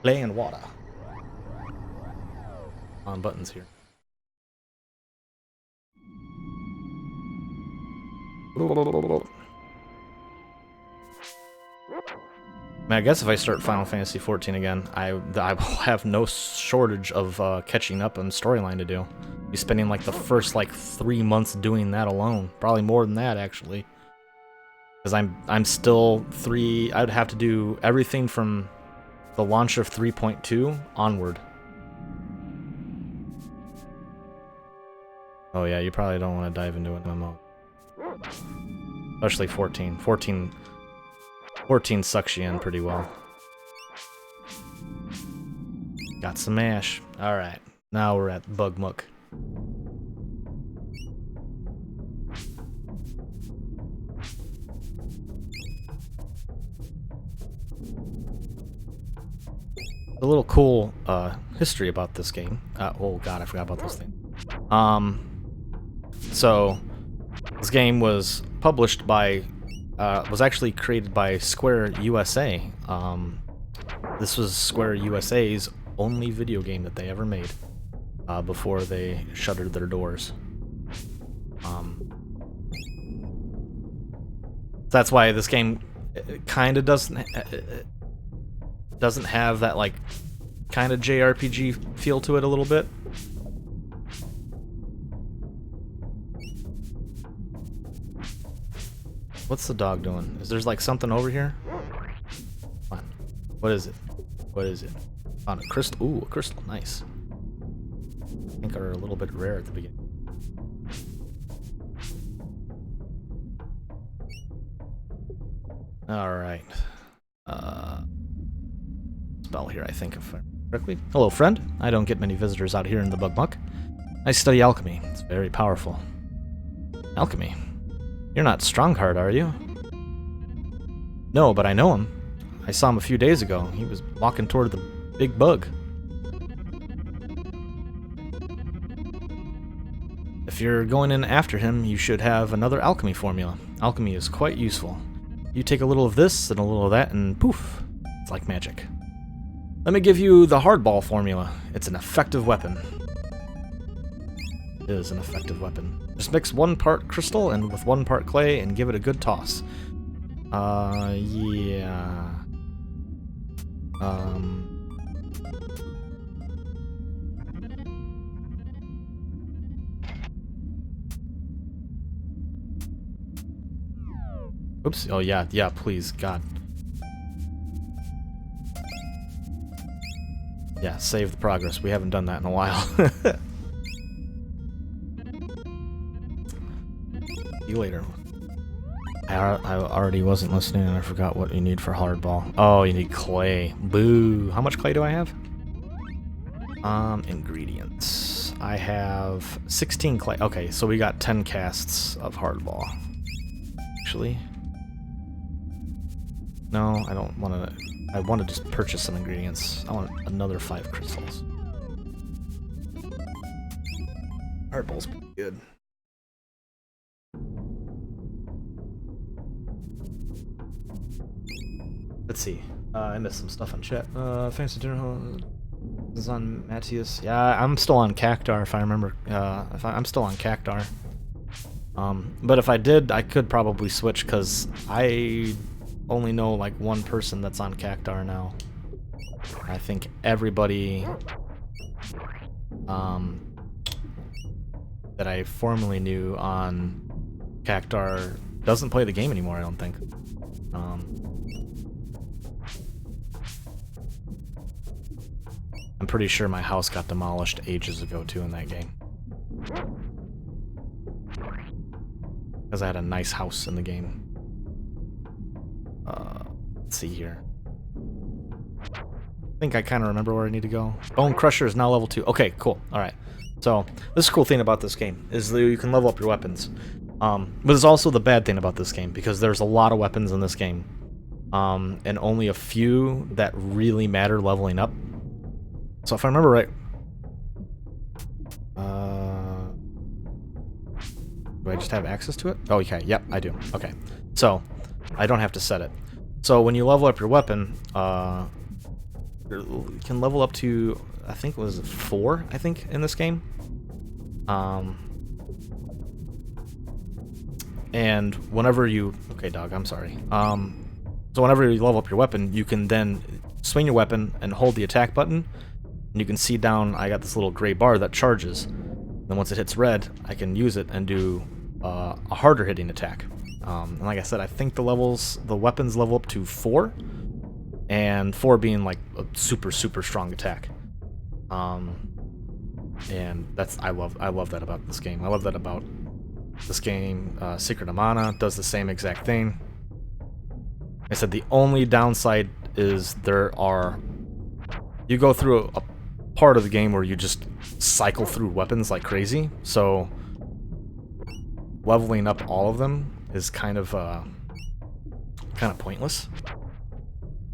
Play and water. On buttons here. I mean, I guess if I start Final Fantasy XIV again, I will have no shortage of catching up on storyline to do. Be spending like the first 3 months doing that alone, probably more than that actually. Because I'm still I'd have to do everything from the launch of 3.2 onward. Oh yeah, you probably don't want to dive into an MMO. Especially 14. 14 sucks you in pretty well. Got some ash. Alright, now we're at Bug Muck. A little cool history about this game. Oh god, I forgot about those things. So this game was published by, was actually created by Square USA. This was Square USA's only video game that they ever made before they shuttered their doors. That's why this game kind of doesn't have that like kind of JRPG feel to it a little bit. What's the dog doing? Is there's like something over here? Come on. What is it? What is it? Found a crystal. Ooh, a crystal. Nice. I think are a little bit rare at the beginning. Alright. Spell here, I think, if I remember correctly. Hello, friend. I don't get many visitors out here in the Bug Muck. I study alchemy. It's very powerful. Alchemy? You're not Strongheart, are you? No, but I know him. I saw him a few days ago. He was walking toward the big bug. If you're going in after him, you should have another alchemy formula. Alchemy is quite useful. You take a little of this and a little of that, and poof, it's like magic. Let me give you the hardball formula. It's an effective weapon. It is an effective weapon. Just mix 1 part crystal and with 1 part clay and give it a good toss. Yeah. Oops. Oh, yeah. Yeah, please. God. Yeah, save the progress. We haven't done that in a while. See you later. I already wasn't listening and I forgot what you need for hardball. Oh, you need clay. Boo. How much clay do I have? Ingredients. I have 16 clay. Okay, so we got 10 casts of hardball. Actually. No, I don't want to... I want to just purchase some ingredients. I want another 5 crystals. Hardball's pretty good. Let's see. I missed some stuff on chat. FancyDinnerHost is on Matthias. Yeah, I'm still on Cactar if I remember. I'm still on Cactar. But if I did, I could probably switch because I only know like 1 person that's on Cactar now. I think everybody that I formerly knew on Cactar doesn't play the game anymore, I don't think. I'm pretty sure my house got demolished ages ago too in that game. Because I had a nice house in the game. Let's see here. I think I kind of remember where I need to go. Bone Crusher is now level 2. Okay, cool. Alright. So, this is the cool thing about this game, is that you can level up your weapons. But there's also the bad thing about this game, because there's a lot of weapons in this game. And only a few that really matter leveling up. So if I remember right... do I just have access to it? Oh, okay. Yep, I do. Okay. So, I don't have to set it. So when you level up your weapon, you can level up to, I think it was 4, I think, in this game. And whenever you... Okay, dog, I'm sorry. So whenever you level up your weapon, you can then swing your weapon and hold the attack button. And you can see down, I got this little gray bar that charges. Then once it hits red, I can use it and do a harder hitting attack. And like I said, I think the weapons level up to 4. And 4 being like a super, super strong attack. And I love that about this game. I love that about this game. Secret of Mana does the same exact thing. I said the only downside is you go through a part of the game where you just cycle through weapons like crazy, so leveling up all of them is kind of pointless.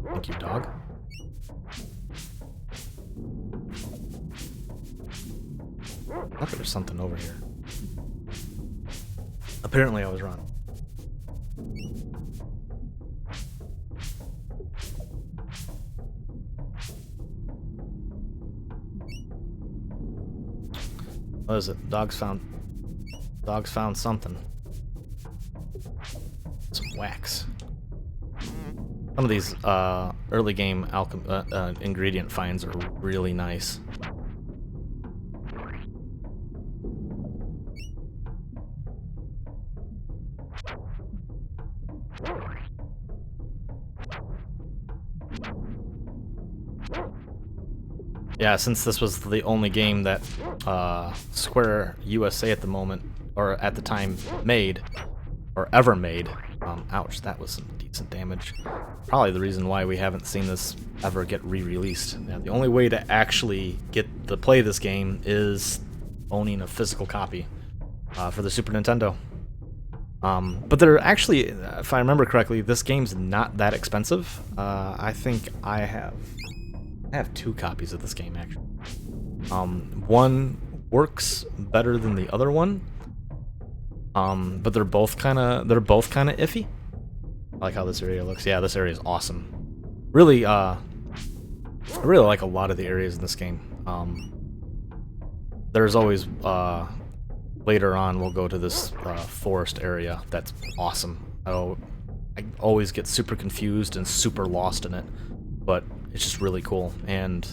Thank you, dog. I thought there was something over here. Apparently I was wrong. What is it? Dogs found something. Some wax. Some of these early game ingredient finds are really nice. Yeah, since this was the only game that Square USA at the moment, or at the time, made, or ever made. Ouch, that was some decent damage. Probably the reason why we haven't seen this ever get re-released. Yeah, the only way to actually get to play this game is owning a physical copy for the Super Nintendo. But they're actually, if I remember correctly, this game's not that expensive. I think I have 2 copies of this game, actually. One works better than the other one, but they're both kind of iffy. I like how this area looks. Yeah, this area is awesome. Really, I really like a lot of the areas in this game. There's always later on we'll go to this forest area that's awesome. I always get super confused and super lost in it, but it's just really cool, and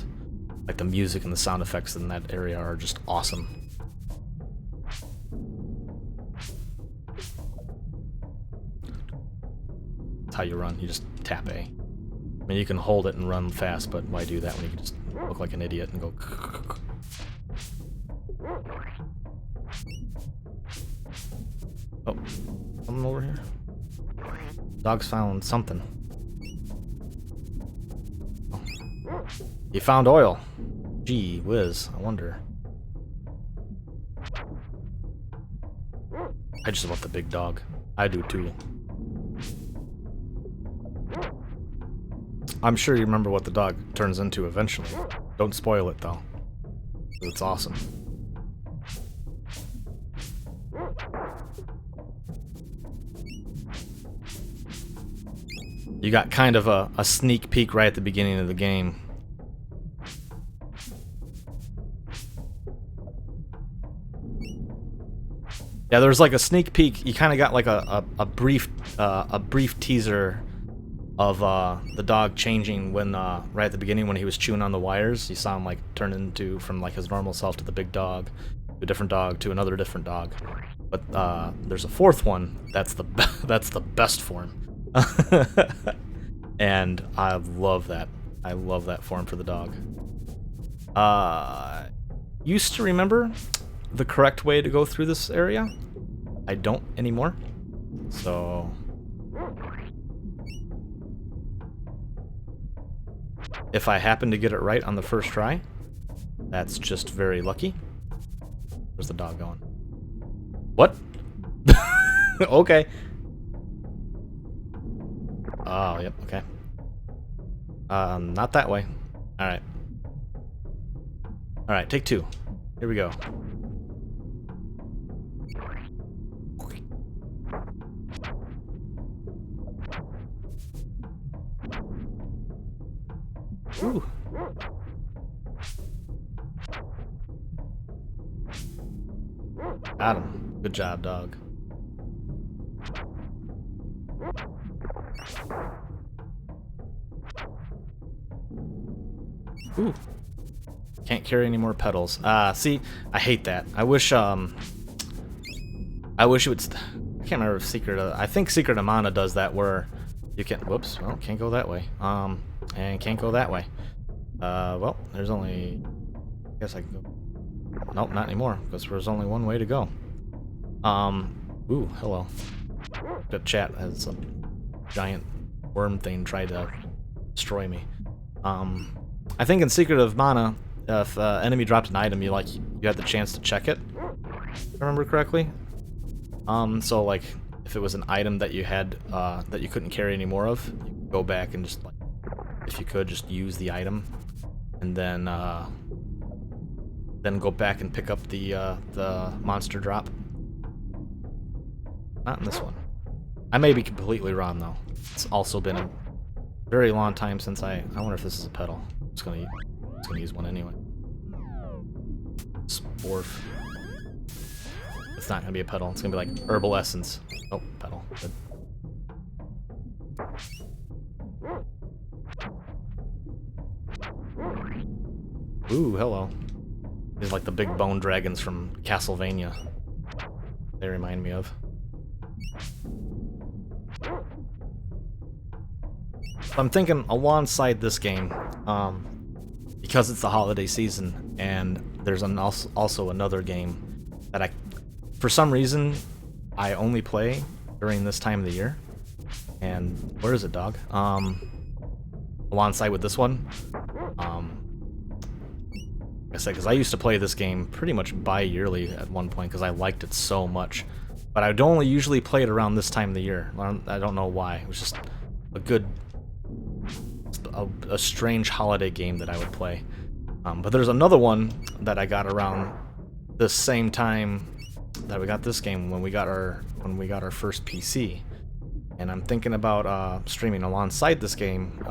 like the music and the sound effects in that area are just awesome. That's how you run. You just tap A. I mean, you can hold it and run fast, but why do that when you can just look like an idiot and go? Oh, something over here. Dog's found something. You found oil. Gee whiz, I wonder. I just want the big dog. I do too. I'm sure you remember what the dog turns into eventually. Don't spoil it though. It's awesome. You got kind of a sneak peek right at the beginning of the game. Yeah, there's like a sneak peek. You kind of got like a brief teaser of the dog changing when right at the beginning when he was chewing on the wires. You saw him like turn into from like his normal self to the big dog, to a different dog, to another different dog. But there's a fourth one. That's the best form, and I love that. I love that form for the dog. Used to remember the correct way to go through this area. I don't anymore. So if I happen to get it right on the first try, that's just very lucky. Where's the dog going? What? Okay. Oh, yep, okay. Not that way. Alright. Alright, take 2. Here we go. Ooh. Got him. Good job, dog. Ooh. Can't carry any more pedals. See, I hate that. I wish it would. I can't remember if I think Secret of Mana does that, where you can. Whoops. Well, can't go that way. And can't go that way. Well, there's only. I guess I can go. Nope, not anymore, because there's only one way to go. Ooh, hello. The chat has a giant worm thing tried to destroy me. I think in Secret of Mana, if enemy dropped an item, you had the chance to check it, if I remember correctly. So like, if it was an item that you had, that you couldn't carry any more of, you could go back and just, like, if you could, just use the item, and then go back and pick up the monster drop. Not in this one. I may be completely wrong though. It's also been a very long time since I wonder if this is a petal. I'm just gonna use one anyway. Sporf. It's not gonna be a petal. It's gonna be like herbal essence. Oh, petal. Good. Ooh, hello. These are like the big bone dragons from Castlevania. They remind me of. I'm thinking alongside this game, because it's the holiday season, and there's also another game that for some reason, I only play during this time of the year. And where is it, dog? Alongside with this one, like I said, because I used to play this game pretty much bi-yearly at one point because I liked it so much. But I'd only usually play it around this time of the year. I don't know why. It was just a strange holiday game that I would play. But there's another one that I got around the same time that we got this game, when we got our first PC. And I'm thinking about streaming alongside this game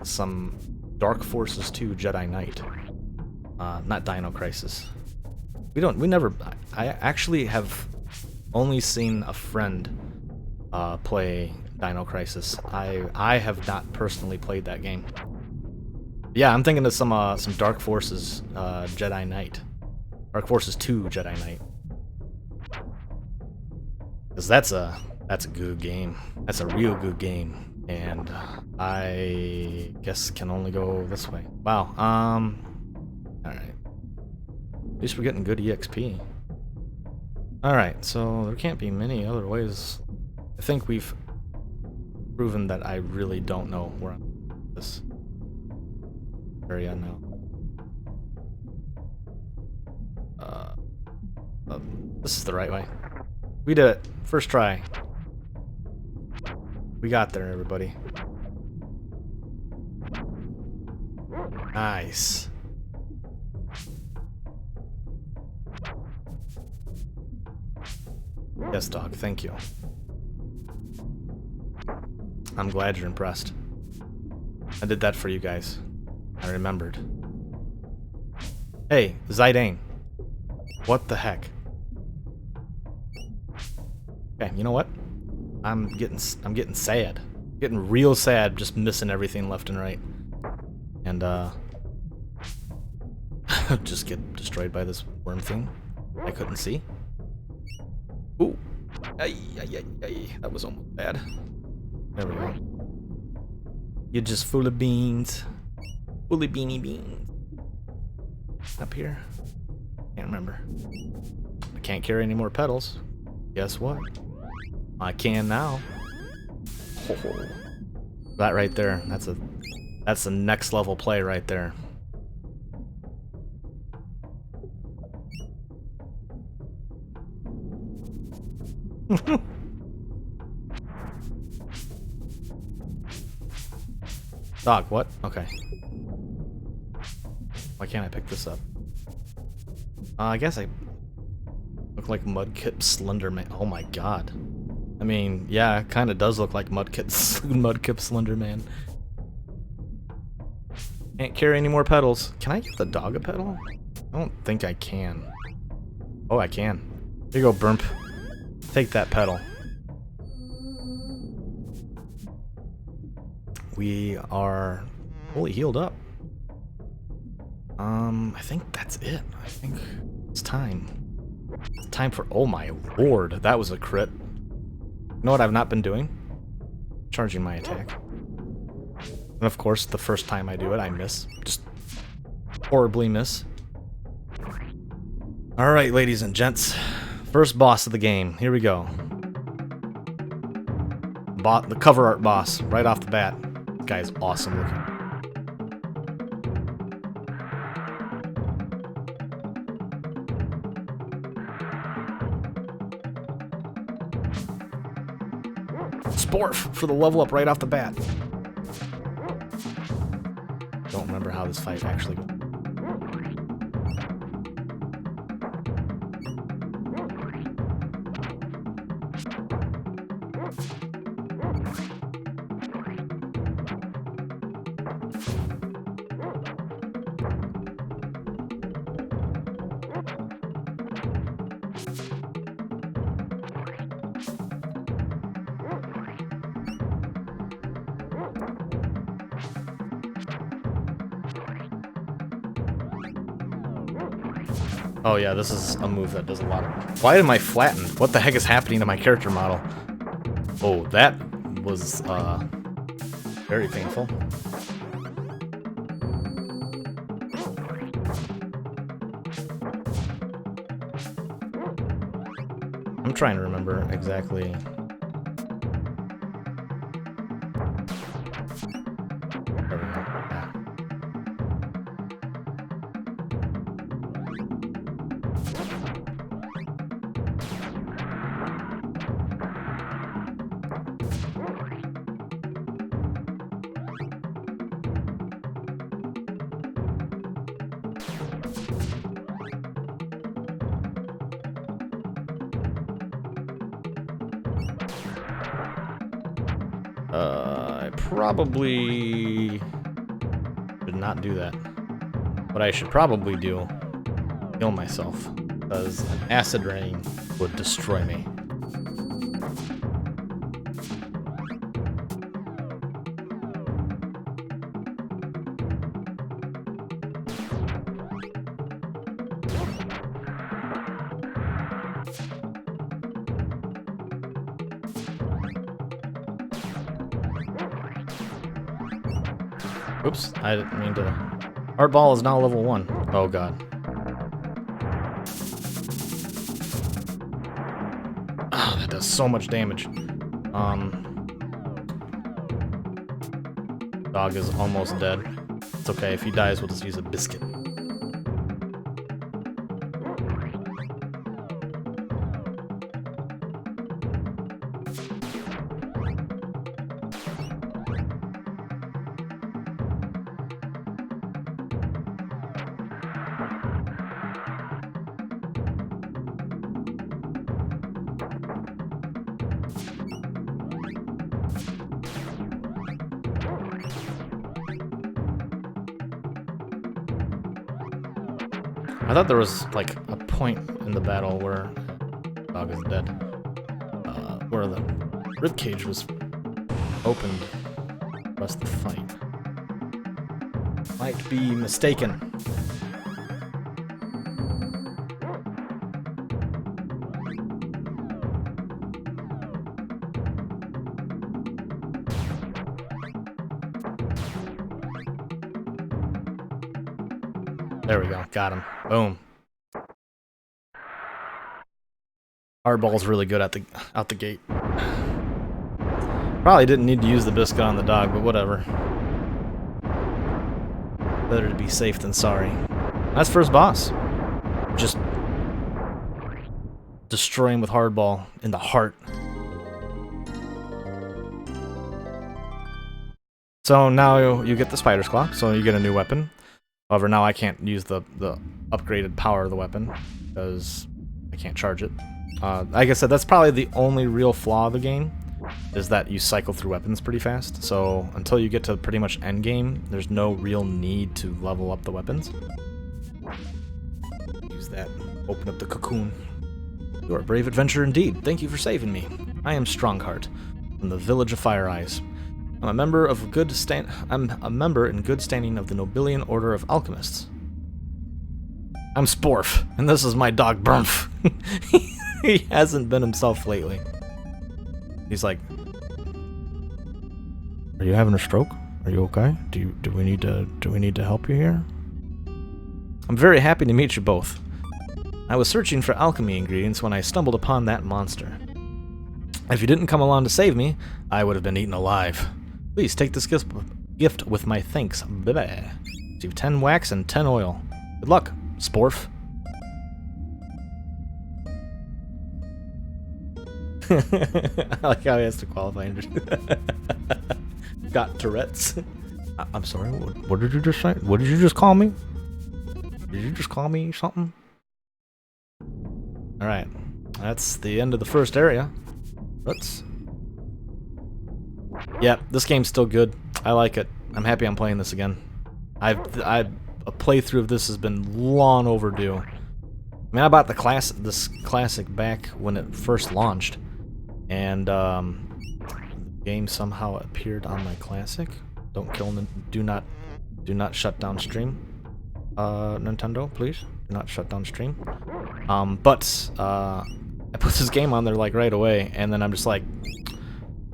some Dark Forces 2 Jedi Knight. Not Dino Crisis. I actually have only seen a friend play Dino Crisis. I have not personally played that game. Yeah, I'm thinking of some Dark Forces Jedi Knight. Dark Forces 2 Jedi Knight. Because that's a good game. That's a real good game. And I guess can only go this way. Wow. Alright. At least we're getting good EXP. Alright, so there can't be many other ways. I think we've proven that I really don't know where I'm at this area now. This is the right way. We did it. First try. We got there, everybody. Nice. Yes, dog, thank you. I'm glad you're impressed. I did that for you guys. I remembered. Hey, Zidane. What the heck? Okay, you know what? I'm getting sad. Getting real sad, just missing everything left and right. And just get destroyed by this worm thing I couldn't see. Ooh. Ay, ay, ay, ay. That was almost bad. There we go. You're just full of beans. Full of beanie beans. Up here? Can't remember. I can't carry any more petals. Guess what? I can now. Oh. That right there. That's the next level play right there. Dog, what? Okay. Why can't I pick this up? I guess I look like Mudkip Slenderman. Oh my god. I mean, yeah, it kind of does look like Mudkip Slenderman. Can't carry any more petals. Can I get the dog a petal? I don't think I can. Oh, I can. Here you go, Burmp. Take that petal. We are fully healed up. I think that's it. I think it's time. It's time for... Oh my lord, that was a crit. You know what I've not been doing? Charging my attack. And of course, the first time I do it, I miss. Just horribly miss. Alright, ladies and gents. First boss of the game. Here we go. The cover art boss, right off the bat. This guy's awesome looking. Sporf for the level up right off the bat. Don't remember how this fight actually goes. Oh yeah, this is a move that does a lot of... Why am I flattened? What the heck is happening to my character model? Oh, that was, very painful. I'm trying to remember exactly... There we go. Yeah. I probably should not do that. What I should probably do, kill myself, because an acid rain would destroy me. Oops, I didn't mean to... Art ball is now level 1. Oh god. Oh, that does so much damage. Dog is almost dead. It's okay, if he dies, we'll just use a biscuit. I thought there was, like, a point in the battle where Dog is dead. Where the ribcage was opened the rest of the fight. Might be mistaken. There we go, got him. Boom. Hardball's really good at out the gate. Probably didn't need to use the biscuit on the dog, but whatever. Better to be safe than sorry. That's first boss. Just destroy him with hardball in the heart. So now you get the spider's claw, so you get a new weapon. However, now I can't use the upgraded power of the weapon, because I can't charge it. Like I said, that's probably the only real flaw of the game, is that you cycle through weapons pretty fast. So until you get to pretty much endgame, there's no real need to level up the weapons. Use that, open up the cocoon. You are a brave adventurer indeed. Thank you for saving me. I am Strongheart, from the village of Fire Eyes. I'm a member in good standing of the Nobilian Order of Alchemists. I'm Sporf, and this is my dog Brumf. He hasn't been himself lately. He's like, "Are you having a stroke? Are you okay? Do we need to help you here?" I'm very happy to meet you both. I was searching for alchemy ingredients when I stumbled upon that monster. If you didn't come along to save me, I would have been eaten alive. Please take this gift with my thanks. Blah. Receive 10 wax and 10 oil. Good luck, Sporf. I like how he has to qualify. Got Tourette's. I'm sorry, what did you just say? What did you just call me? Did you just call me something? Alright, that's the end of the first area. Let's... Yeah, this game's still good. I like it. I'm happy I'm playing this again. A playthrough of this has been long overdue. I mean, I bought this classic back when it first launched, and the game somehow appeared on my classic. Don't kill them. Do not shut down stream. Nintendo, please do not shut down stream. But I put this game on there like right away, and then I'm just like,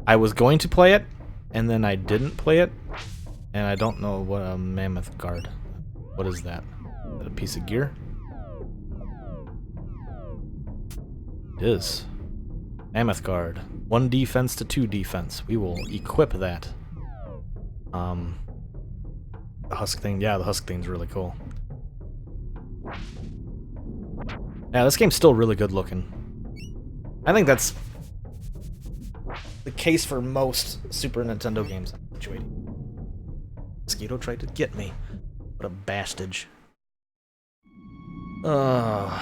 I was going to play it, and then I didn't play it, and I don't know what a mammoth guard. What is that? Is that a piece of gear? It is. Mammoth guard. 1 defense to 2 defense. We will equip that. The husk thing, yeah, the husk thing's really cool. Yeah, this game's still really good looking. I think that's the case for most Super Nintendo games. Mosquito tried to get me. What a bastage. Alright,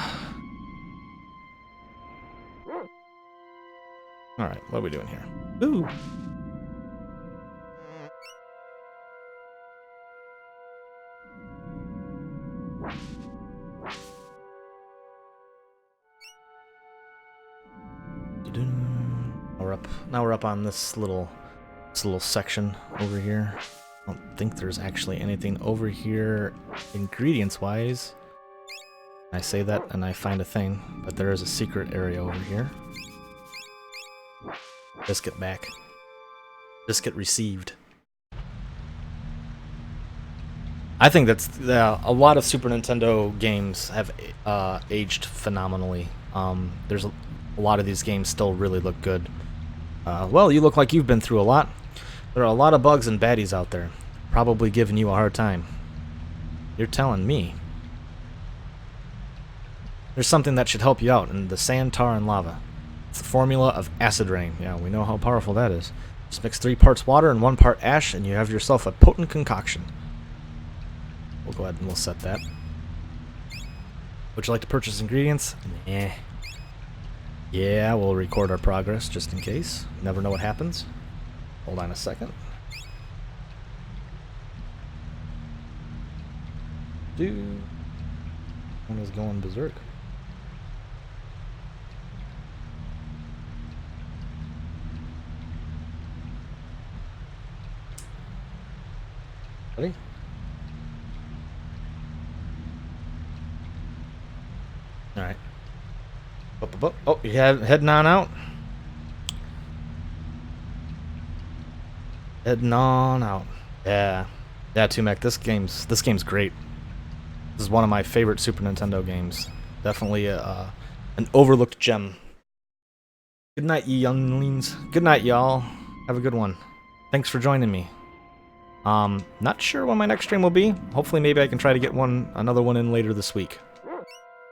what are we doing here? Ooh! Now we're up on this little section over here. I don't think there's actually anything over here ingredients-wise. I say that and I find a thing, but there is a secret area over here. Biscuit back. Biscuit received. I think that's a lot of Super Nintendo games have aged phenomenally. There's a lot of these games still really look good. Well, you look like you've been through a lot. There are a lot of bugs and baddies out there, probably giving you a hard time. You're telling me. There's something that should help you out, and the sand, tar, and lava. It's the formula of acid rain. Yeah, we know how powerful that is. Just mix 3 parts water and 1 part ash, and you have yourself a potent concoction. We'll go ahead and we'll set that. Would you like to purchase ingredients? Nah. Yeah, we'll record our progress just in case. Never know what happens. Hold on a second. Dude. One is going berserk. Ready? Alright. Oh, you heading on out? Heading on out. Yeah. Yeah, Tumek, this game's great. This is one of my favorite Super Nintendo games. Definitely an overlooked gem. Good night, you younglings. Good night, y'all. Have a good one. Thanks for joining me. Not sure when my next stream will be. Hopefully maybe I can try to get another one in later this week.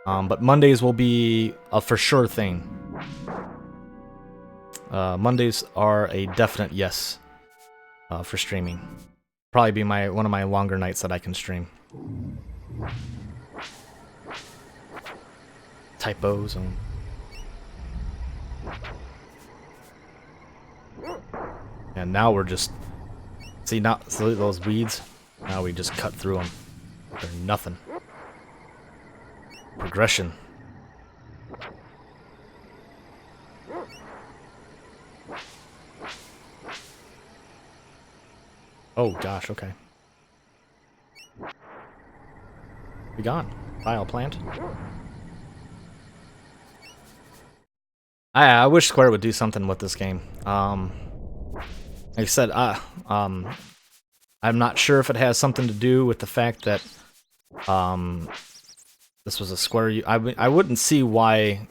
But Mondays will be a for sure thing. Mondays are a definite yes for streaming. Probably be one of my longer nights that I can stream. Typos and... And now we're just... See those weeds? Now we just cut through them. They're nothing. Progression. Oh gosh, okay. Be gone. Bile plant. I wish Square would do something with this game. Like I said, I'm not sure if it has something to do with the fact that this was a Square. I wouldn't see why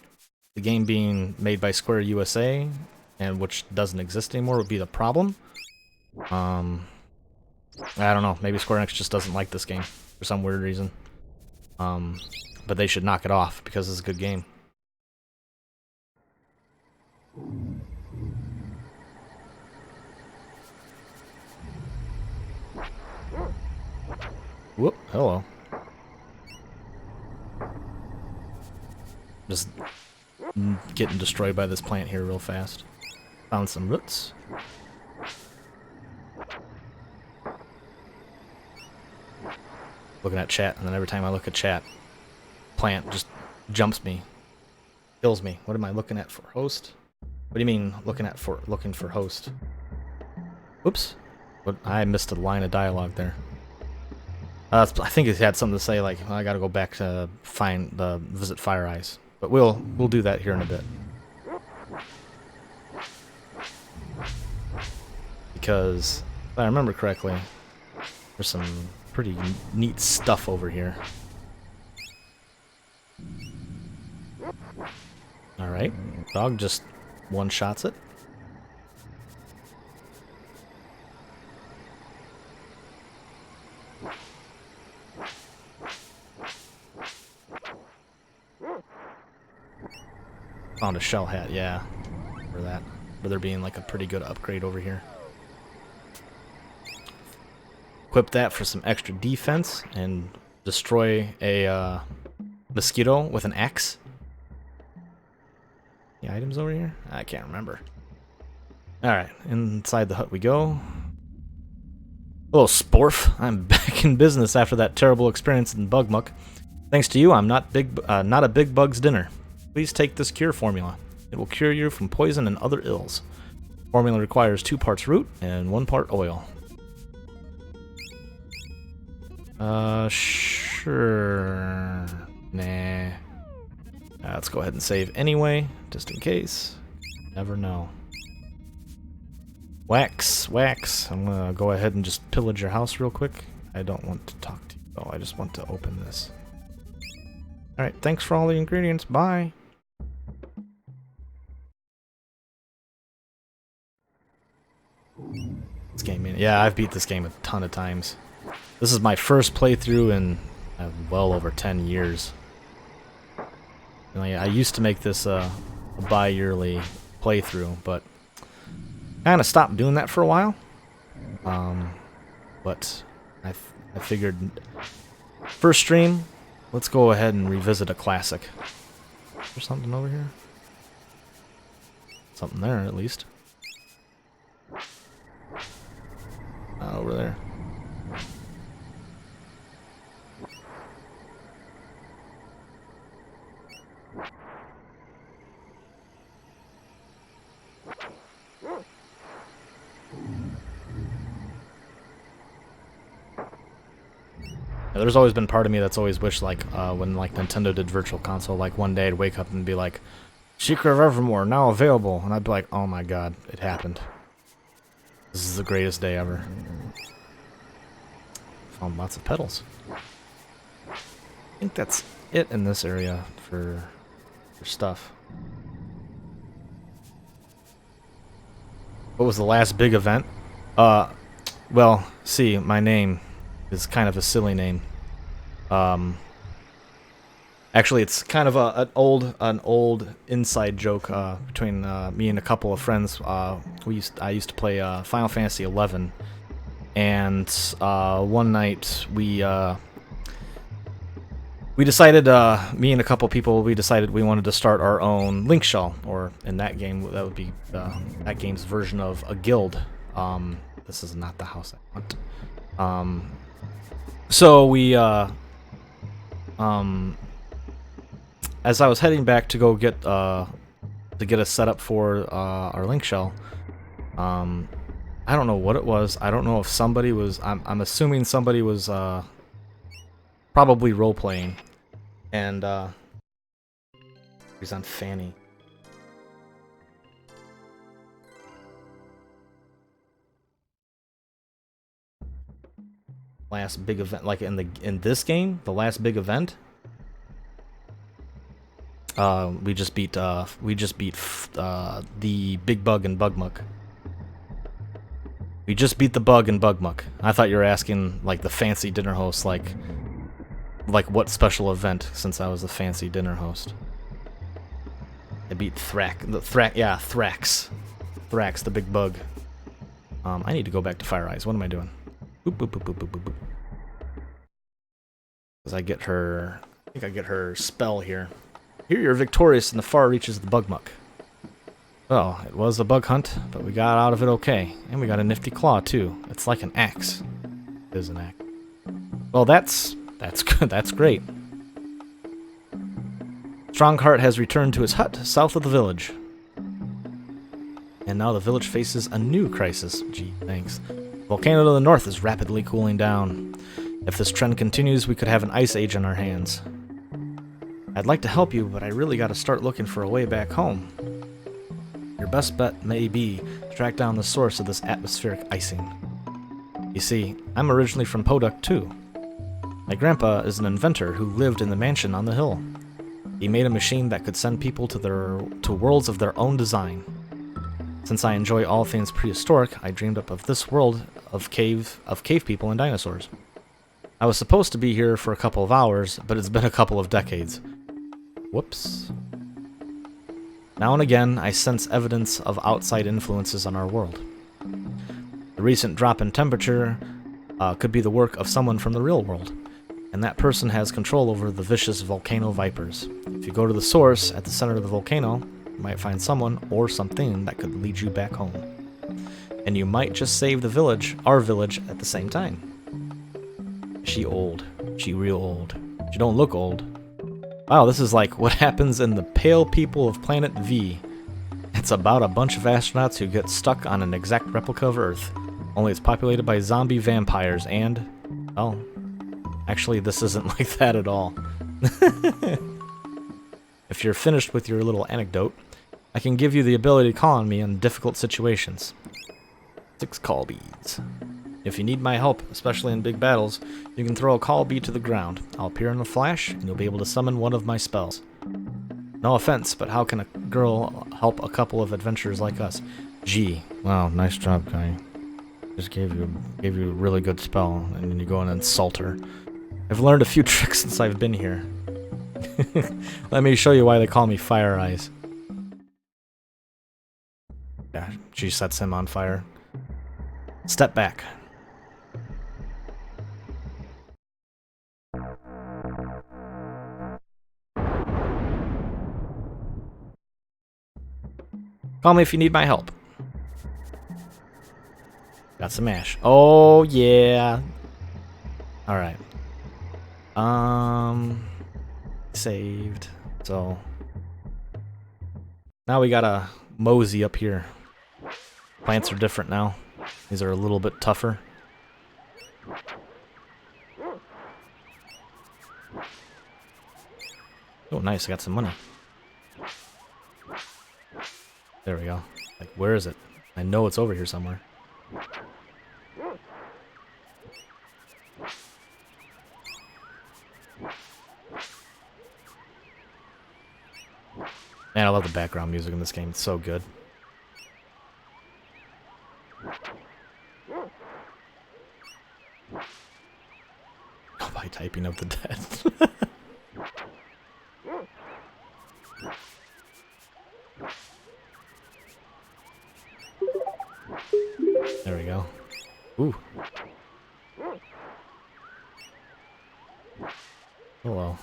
the game being made by Square USA, and which doesn't exist anymore, would be the problem. I don't know. Maybe Square Enix just doesn't like this game for some weird reason. But they should knock it off because it's a good game. Whoop! Hello. Just getting destroyed by this plant here real fast. Found some roots. Looking at chat, and then every time I look at chat, plant just jumps me, kills me. What am I looking at for host? What do you mean looking for host? Oops, what? I missed a line of dialogue there. I think he had something to say like, I gotta go back to visit Fire Eyes, but we'll do that here in a bit. Because if I remember correctly, there's some pretty neat stuff over here. Alright, dog just one-shots it. Found a shell hat, yeah. For that. For there being like a pretty good upgrade over here. Equip that for some extra defense and destroy a mosquito with an axe. The items over here? I can't remember. Alright, inside the hut we go. Hello, Sporf. I'm back in business after that terrible experience in Bugmuck. Thanks to you, I'm not a big bug's dinner. Please take this cure formula. It will cure you from poison and other ills. Formula requires 2 parts root and 1 part oil. Sure. Nah. Let's go ahead and save anyway, just in case. Never know. Wax. I'm gonna go ahead and just pillage your house real quick. I don't want to talk to you, though. I just want to open this. Alright, thanks for all the ingredients. Bye. This game, yeah, I've beat this game a ton of times. This is my first playthrough in well over 10 years. And I used to make this a bi-yearly playthrough, but kind of stopped doing that for a while. But I figured first stream, let's go ahead and revisit a classic. Is there something over here? Something there, at least. Not over there. Yeah, there's always been part of me that's always wished, like, when like Nintendo did Virtual Console, like one day I'd wake up and be like, Secret of Evermore now available, and I'd be like, oh my god, it happened. This is the greatest day ever. Found lots of petals. I think that's it in this area for stuff. What was the last big event? Well, see, my name is kind of a silly name. Actually, it's kind of an old inside joke between me and a couple of friends. I used to play Final Fantasy XI, and one night we decided, me and a couple people, we decided we wanted to start our own Link Shell, or in that game, that would be that game's version of a guild. This is not the house I want. So we, as I was heading back to go get us set up for our Link Shell, I don't know what it was. I don't know if somebody was. I'm assuming somebody was probably role playing, and he's on Fanny. Last big event, like in this game, the last big event. We just beat the big bug and Bugmuck. We just beat the bug and Bugmuck. I thought you were asking like the fancy dinner host, like what special event, since I was the fancy dinner host. I beat Thrax, the big bug. I need to go back to Fire Eyes. What am I doing? Boop boop boop boop boop boop boop. Because I get her, I think I get her spell here. Here you're victorious in the far reaches of the Bugmuck. Well, it was a bug hunt, but we got out of it okay. And we got a nifty claw, too. It's like an axe. It is an axe. Well, that's good. That's great. Strongheart has returned to his hut south of the village. And now the village faces a new crisis. Gee, thanks. The volcano to the north is rapidly cooling down. If this trend continues, we could have an ice age on our hands. I'd like to help you, but I really gotta start looking for a way back home. Your best bet may be to track down the source of this atmospheric icing. You see, I'm originally from Poduk too. My grandpa is an inventor who lived in the mansion on the hill. He made a machine that could send people to worlds of their own design. Since I enjoy all things prehistoric, I dreamed up of this world of cave people and dinosaurs. I was supposed to be here for a couple of hours, but it's been a couple of decades. Whoops. Now and again, I sense evidence of outside influences on our world. The recent drop in temperature could be the work of someone from the real world, and that person has control over the vicious volcano vipers. If you go to the source at the center of the volcano, you might find someone or something that could lead you back home. And you might just save the village, our village, at the same time. She old. She real old. She don't look old. Wow, this is like what happens in the Pale People of Planet V. It's about a bunch of astronauts who get stuck on an exact replica of Earth. Only it's populated by zombie vampires and... well, actually this isn't like that at all. If you're finished with your little anecdote, I can give you the ability to call on me in difficult situations. 6 call beads. If you need my help, especially in big battles, you can throw a call bead to the ground. I'll appear in a flash, and you'll be able to summon one of my spells. No offense, but how can a girl help a couple of adventurers like us? Gee, wow, nice job, guy. Just gave you a really good spell, and then you go and insult her. I've learned a few tricks since I've been here. Let me show you why they call me Fire Eyes. Yeah, she sets him on fire. Step back. Call me if you need my help. Got some ash. Oh, yeah. Alright. Saved. So. Now we gotta mosey up here. Plants are different now. These are a little bit tougher. Oh, nice. I got some money. There we go. Like, where is it? I know it's over here somewhere. Man, I love the background music in this game. It's so good. By typing of the dead. There we go. Ooh. Hello.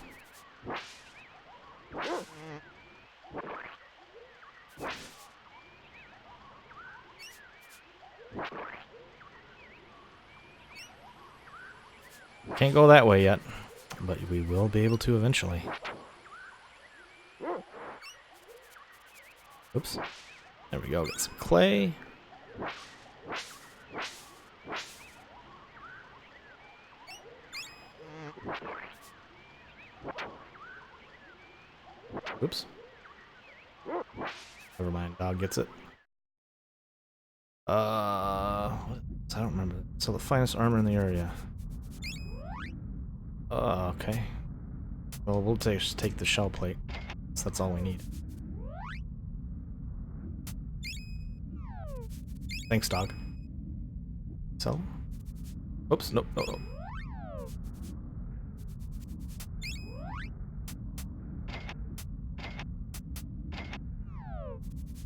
Can't go that way yet, but we will be able to eventually. Oops. There we go. Get some clay. Oops. Never mind. Dog gets it. I don't remember. So the finest armor in the area. Okay. Well, we'll just take the shell plate. So that's all we need. Thanks, dog. So? Oops, nope, no, no.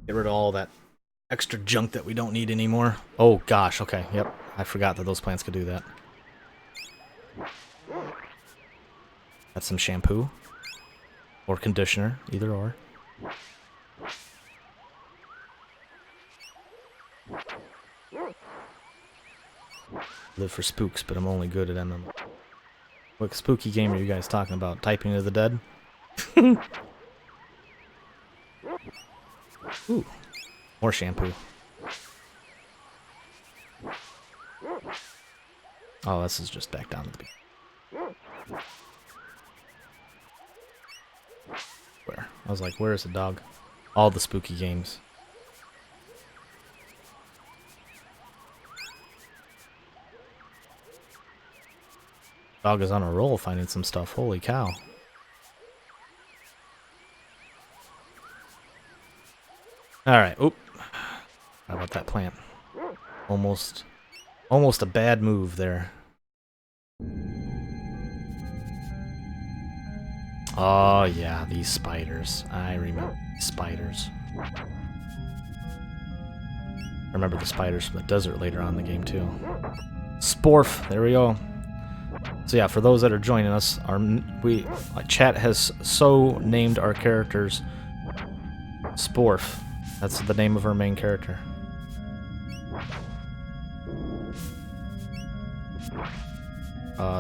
Get rid of all that extra junk that we don't need anymore. Oh gosh, okay, yep. I forgot that those plants could do that. That's some shampoo. Or conditioner, either or. Live for spooks, but I'm only good at MMO. What spooky game are you guys talking about? Typing of the Dead? Ooh, more shampoo. Oh, this is just back down to the beginning. Where? I was like, where is the dog? All the spooky games. Dog is on a roll finding some stuff. Holy cow. Alright, oop. How about that plant? Almost a bad move there. Oh yeah, these spiders. I remember these spiders. I remember the spiders from the desert later on in the game too. Sporf, there we go. So yeah, for those that are joining us, chat has so named our characters Sporf. That's the name of our main character.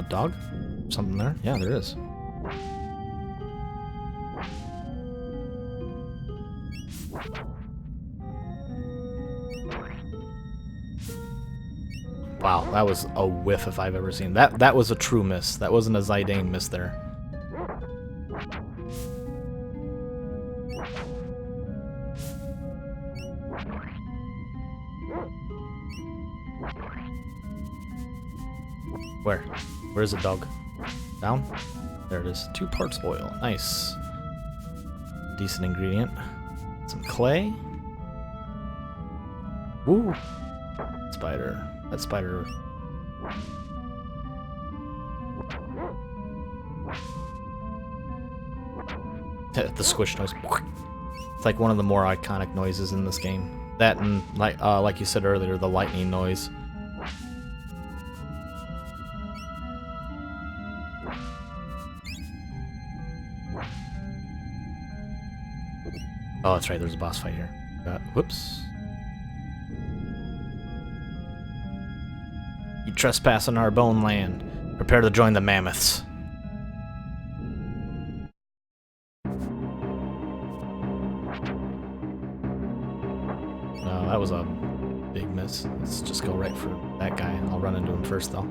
Dog? Something there? Yeah, there is. Wow, that was a whiff if I've ever seen. That was a true miss. That wasn't a Zidane miss there. Where? Where's the dog? Down? There it is. 2 parts oil. Nice. Decent ingredient. Some clay. Woo! Spider. That spider. The squish noise. It's like one of the more iconic noises in this game. That and like you said earlier, the lightning noise. Oh, that's right. There's a boss fight here. Whoops. You trespass on our bone land. Prepare to join the mammoths. No, that was a big miss. Let's just go right for that guy. I'll run into him first, though.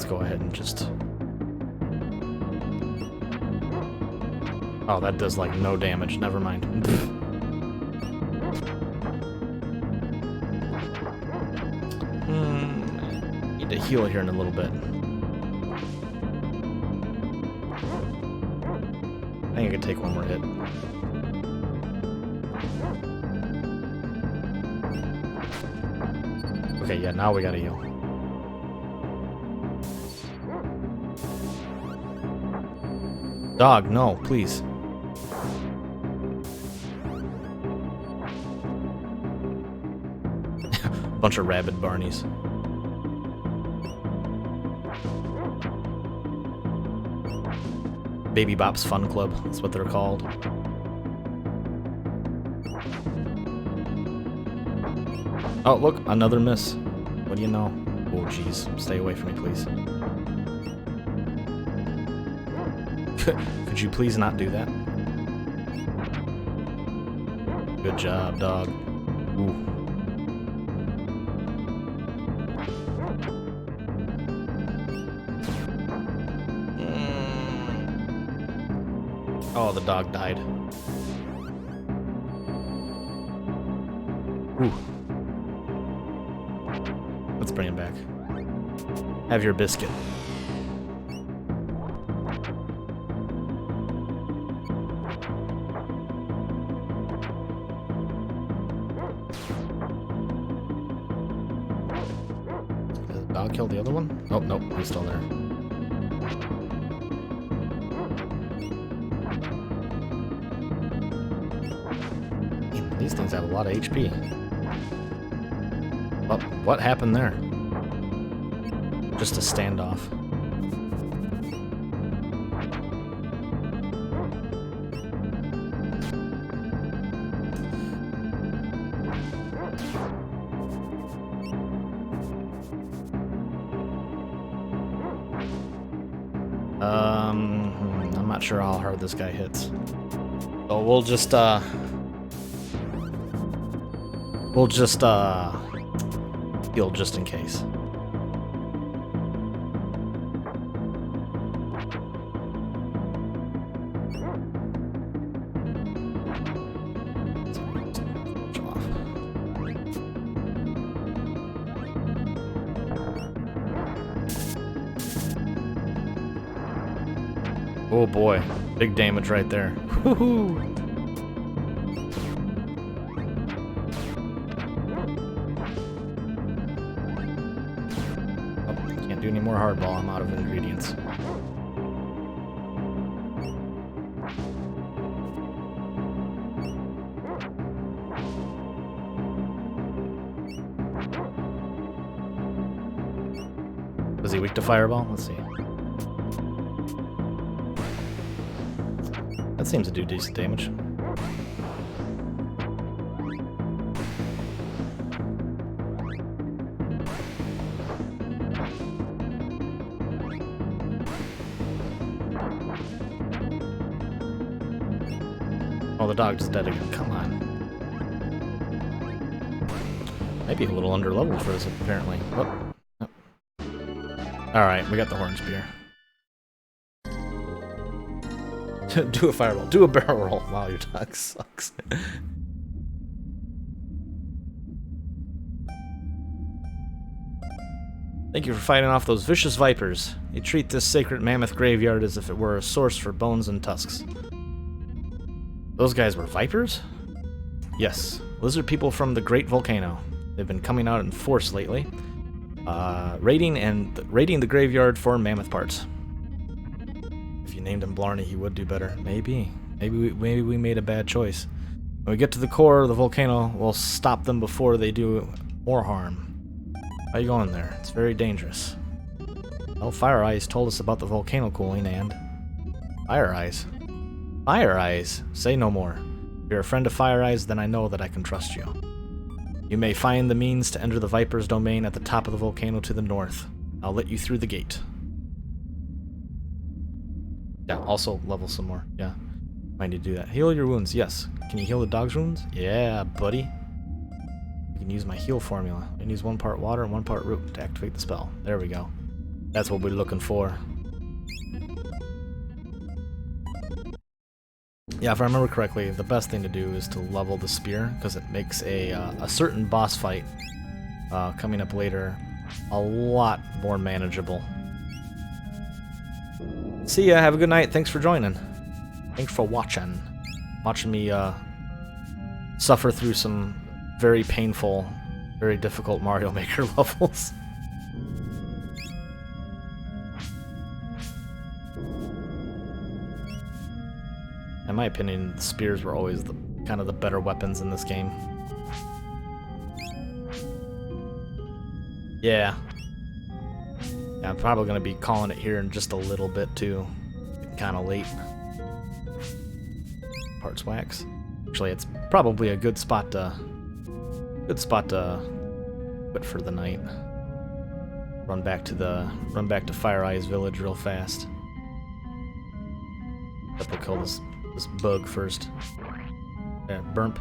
Go ahead and just... Oh, that does like no damage. Never mind. Need to heal here in a little bit. I think I could take one more hit. Okay, yeah, now we gotta heal. Dog, no, please. Bunch of rabid Barneys. Baby Bop's Fun Club, that's what they're called. Oh, look, another miss. What do you know? Oh, jeez. Stay away from me, please. Could you please not do that? Good job, dog. Ooh. Oh, the dog died. Ooh. Let's bring him back. Have your biscuit. Did the dog kill the other one? Oh, nope, he's still there. These things have a lot of HP. Oh, what happened there? Just a standoff. I'm not sure how hard this guy hits. So we'll just heal just in case. Oh boy, big damage right there. Woohoo! Oh, can't do any more hardball, I'm out of ingredients. Was he weak to fireball? Let's see. That seems to do decent damage. Oh, the dog's dead again. Come on. Maybe a little underleveled for this, apparently. Oh. Oh. Alright, we got the horn spear. Do a fireball. Do a barrel roll. Wow, your dog sucks. Thank you for fighting off those vicious vipers. They treat this sacred mammoth graveyard as if it were a source for bones and tusks. Those guys were vipers? Yes. Lizard people from the Great Volcano. They've been coming out in force lately. Raiding the graveyard for mammoth parts. If you named him Blarney, he would do better. Maybe. Maybe we made a bad choice. When we get to the core of the volcano, we'll stop them before they do more harm. How you going there? It's very dangerous. Well, Fire Eyes told us about the volcano cooling and... Fire Eyes? Fire Eyes? Say no more. If you're a friend of Fire Eyes, then I know that I can trust you. You may find the means to enter the Viper's domain at the top of the volcano to the north. I'll let you through the gate. Yeah, also level some more. Yeah, might need to do that. Heal your wounds, yes. Can you heal the dog's wounds? Yeah, buddy. You can use my heal formula. You can use 1 part water and 1 part root to activate the spell. There we go. That's what we're looking for. Yeah, if I remember correctly, the best thing to do is to level the spear, because it makes a certain boss fight coming up later a lot more manageable. See ya, have a good night, thanks for joining. Thanks for watching. Watching me suffer through some very painful, very difficult Mario Maker levels. In my opinion, the spears were always kind of the better weapons in this game. Yeah. Yeah, I'm probably going to be calling it here in just a little bit too. Getting kind of late. Parts wax. Actually, it's probably a good spot to quit for the night. Run back to Fire Eyes Village real fast. But we'll kill this bug first. Yeah, burp.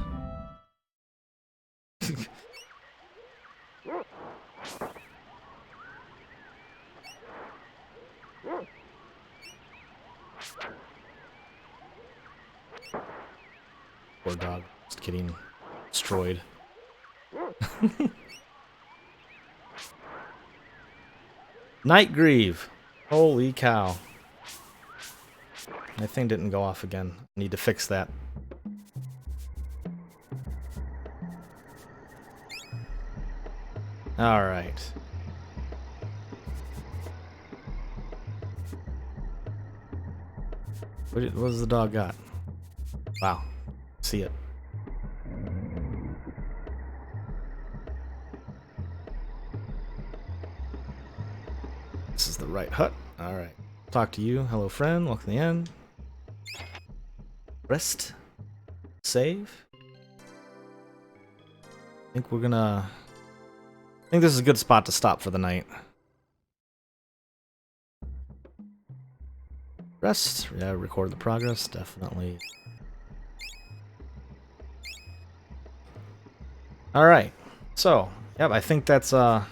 Poor dog, just getting destroyed. Night Grieve. Holy cow. My thing didn't go off again. Need to fix that. Alright. What does the dog got? Wow. See it. This is the right hut. Alright. Talk to you. Hello, friend. Welcome to the end. Rest. Save. I think we're gonna... I think this is a good spot to stop for the night. Rest. Yeah, record the progress. Definitely. Alright. So, yep, I think that's gonna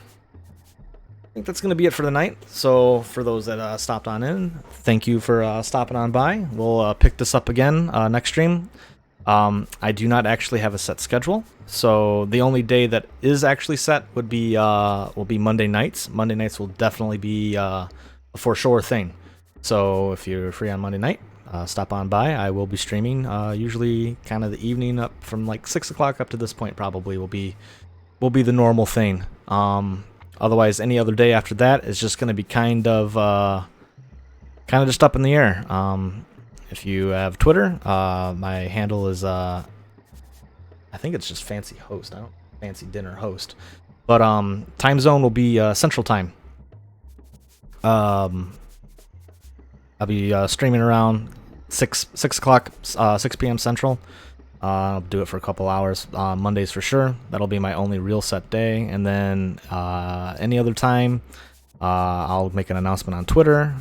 be it for the night. So for those that stopped on in, thank you for stopping on by. We'll pick this up again next stream. I do not actually have a set schedule, so the only day that is actually set would be will be Monday nights. Monday nights will definitely be a for sure thing. So if you're free on Monday night, stop on by. I will be streaming. Usually, kind of the evening up from like 6 o'clock up to this point. Probably will be the normal thing. Otherwise, any other day after that is just going to be kind of just up in the air. If you have Twitter, my handle is I think it's just Fancy Host. I don't Fancy Dinner Host, but time zone will be Central Time. I'll be streaming around 6 o'clock, 6 p.m. Central. I'll do it for a couple hours. Mondays for sure. That'll be my only real set day. And then any other time, I'll make an announcement on Twitter.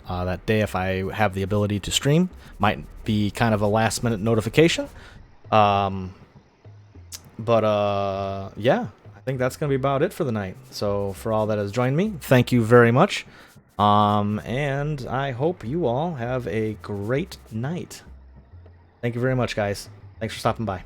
That day, if I have the ability to stream, might be kind of a last-minute notification. Yeah, I think that's going to be about it for the night. So for all that has joined me, thank you very much. And I hope you all have a great night. Thank you very much, guys. Thanks for stopping by.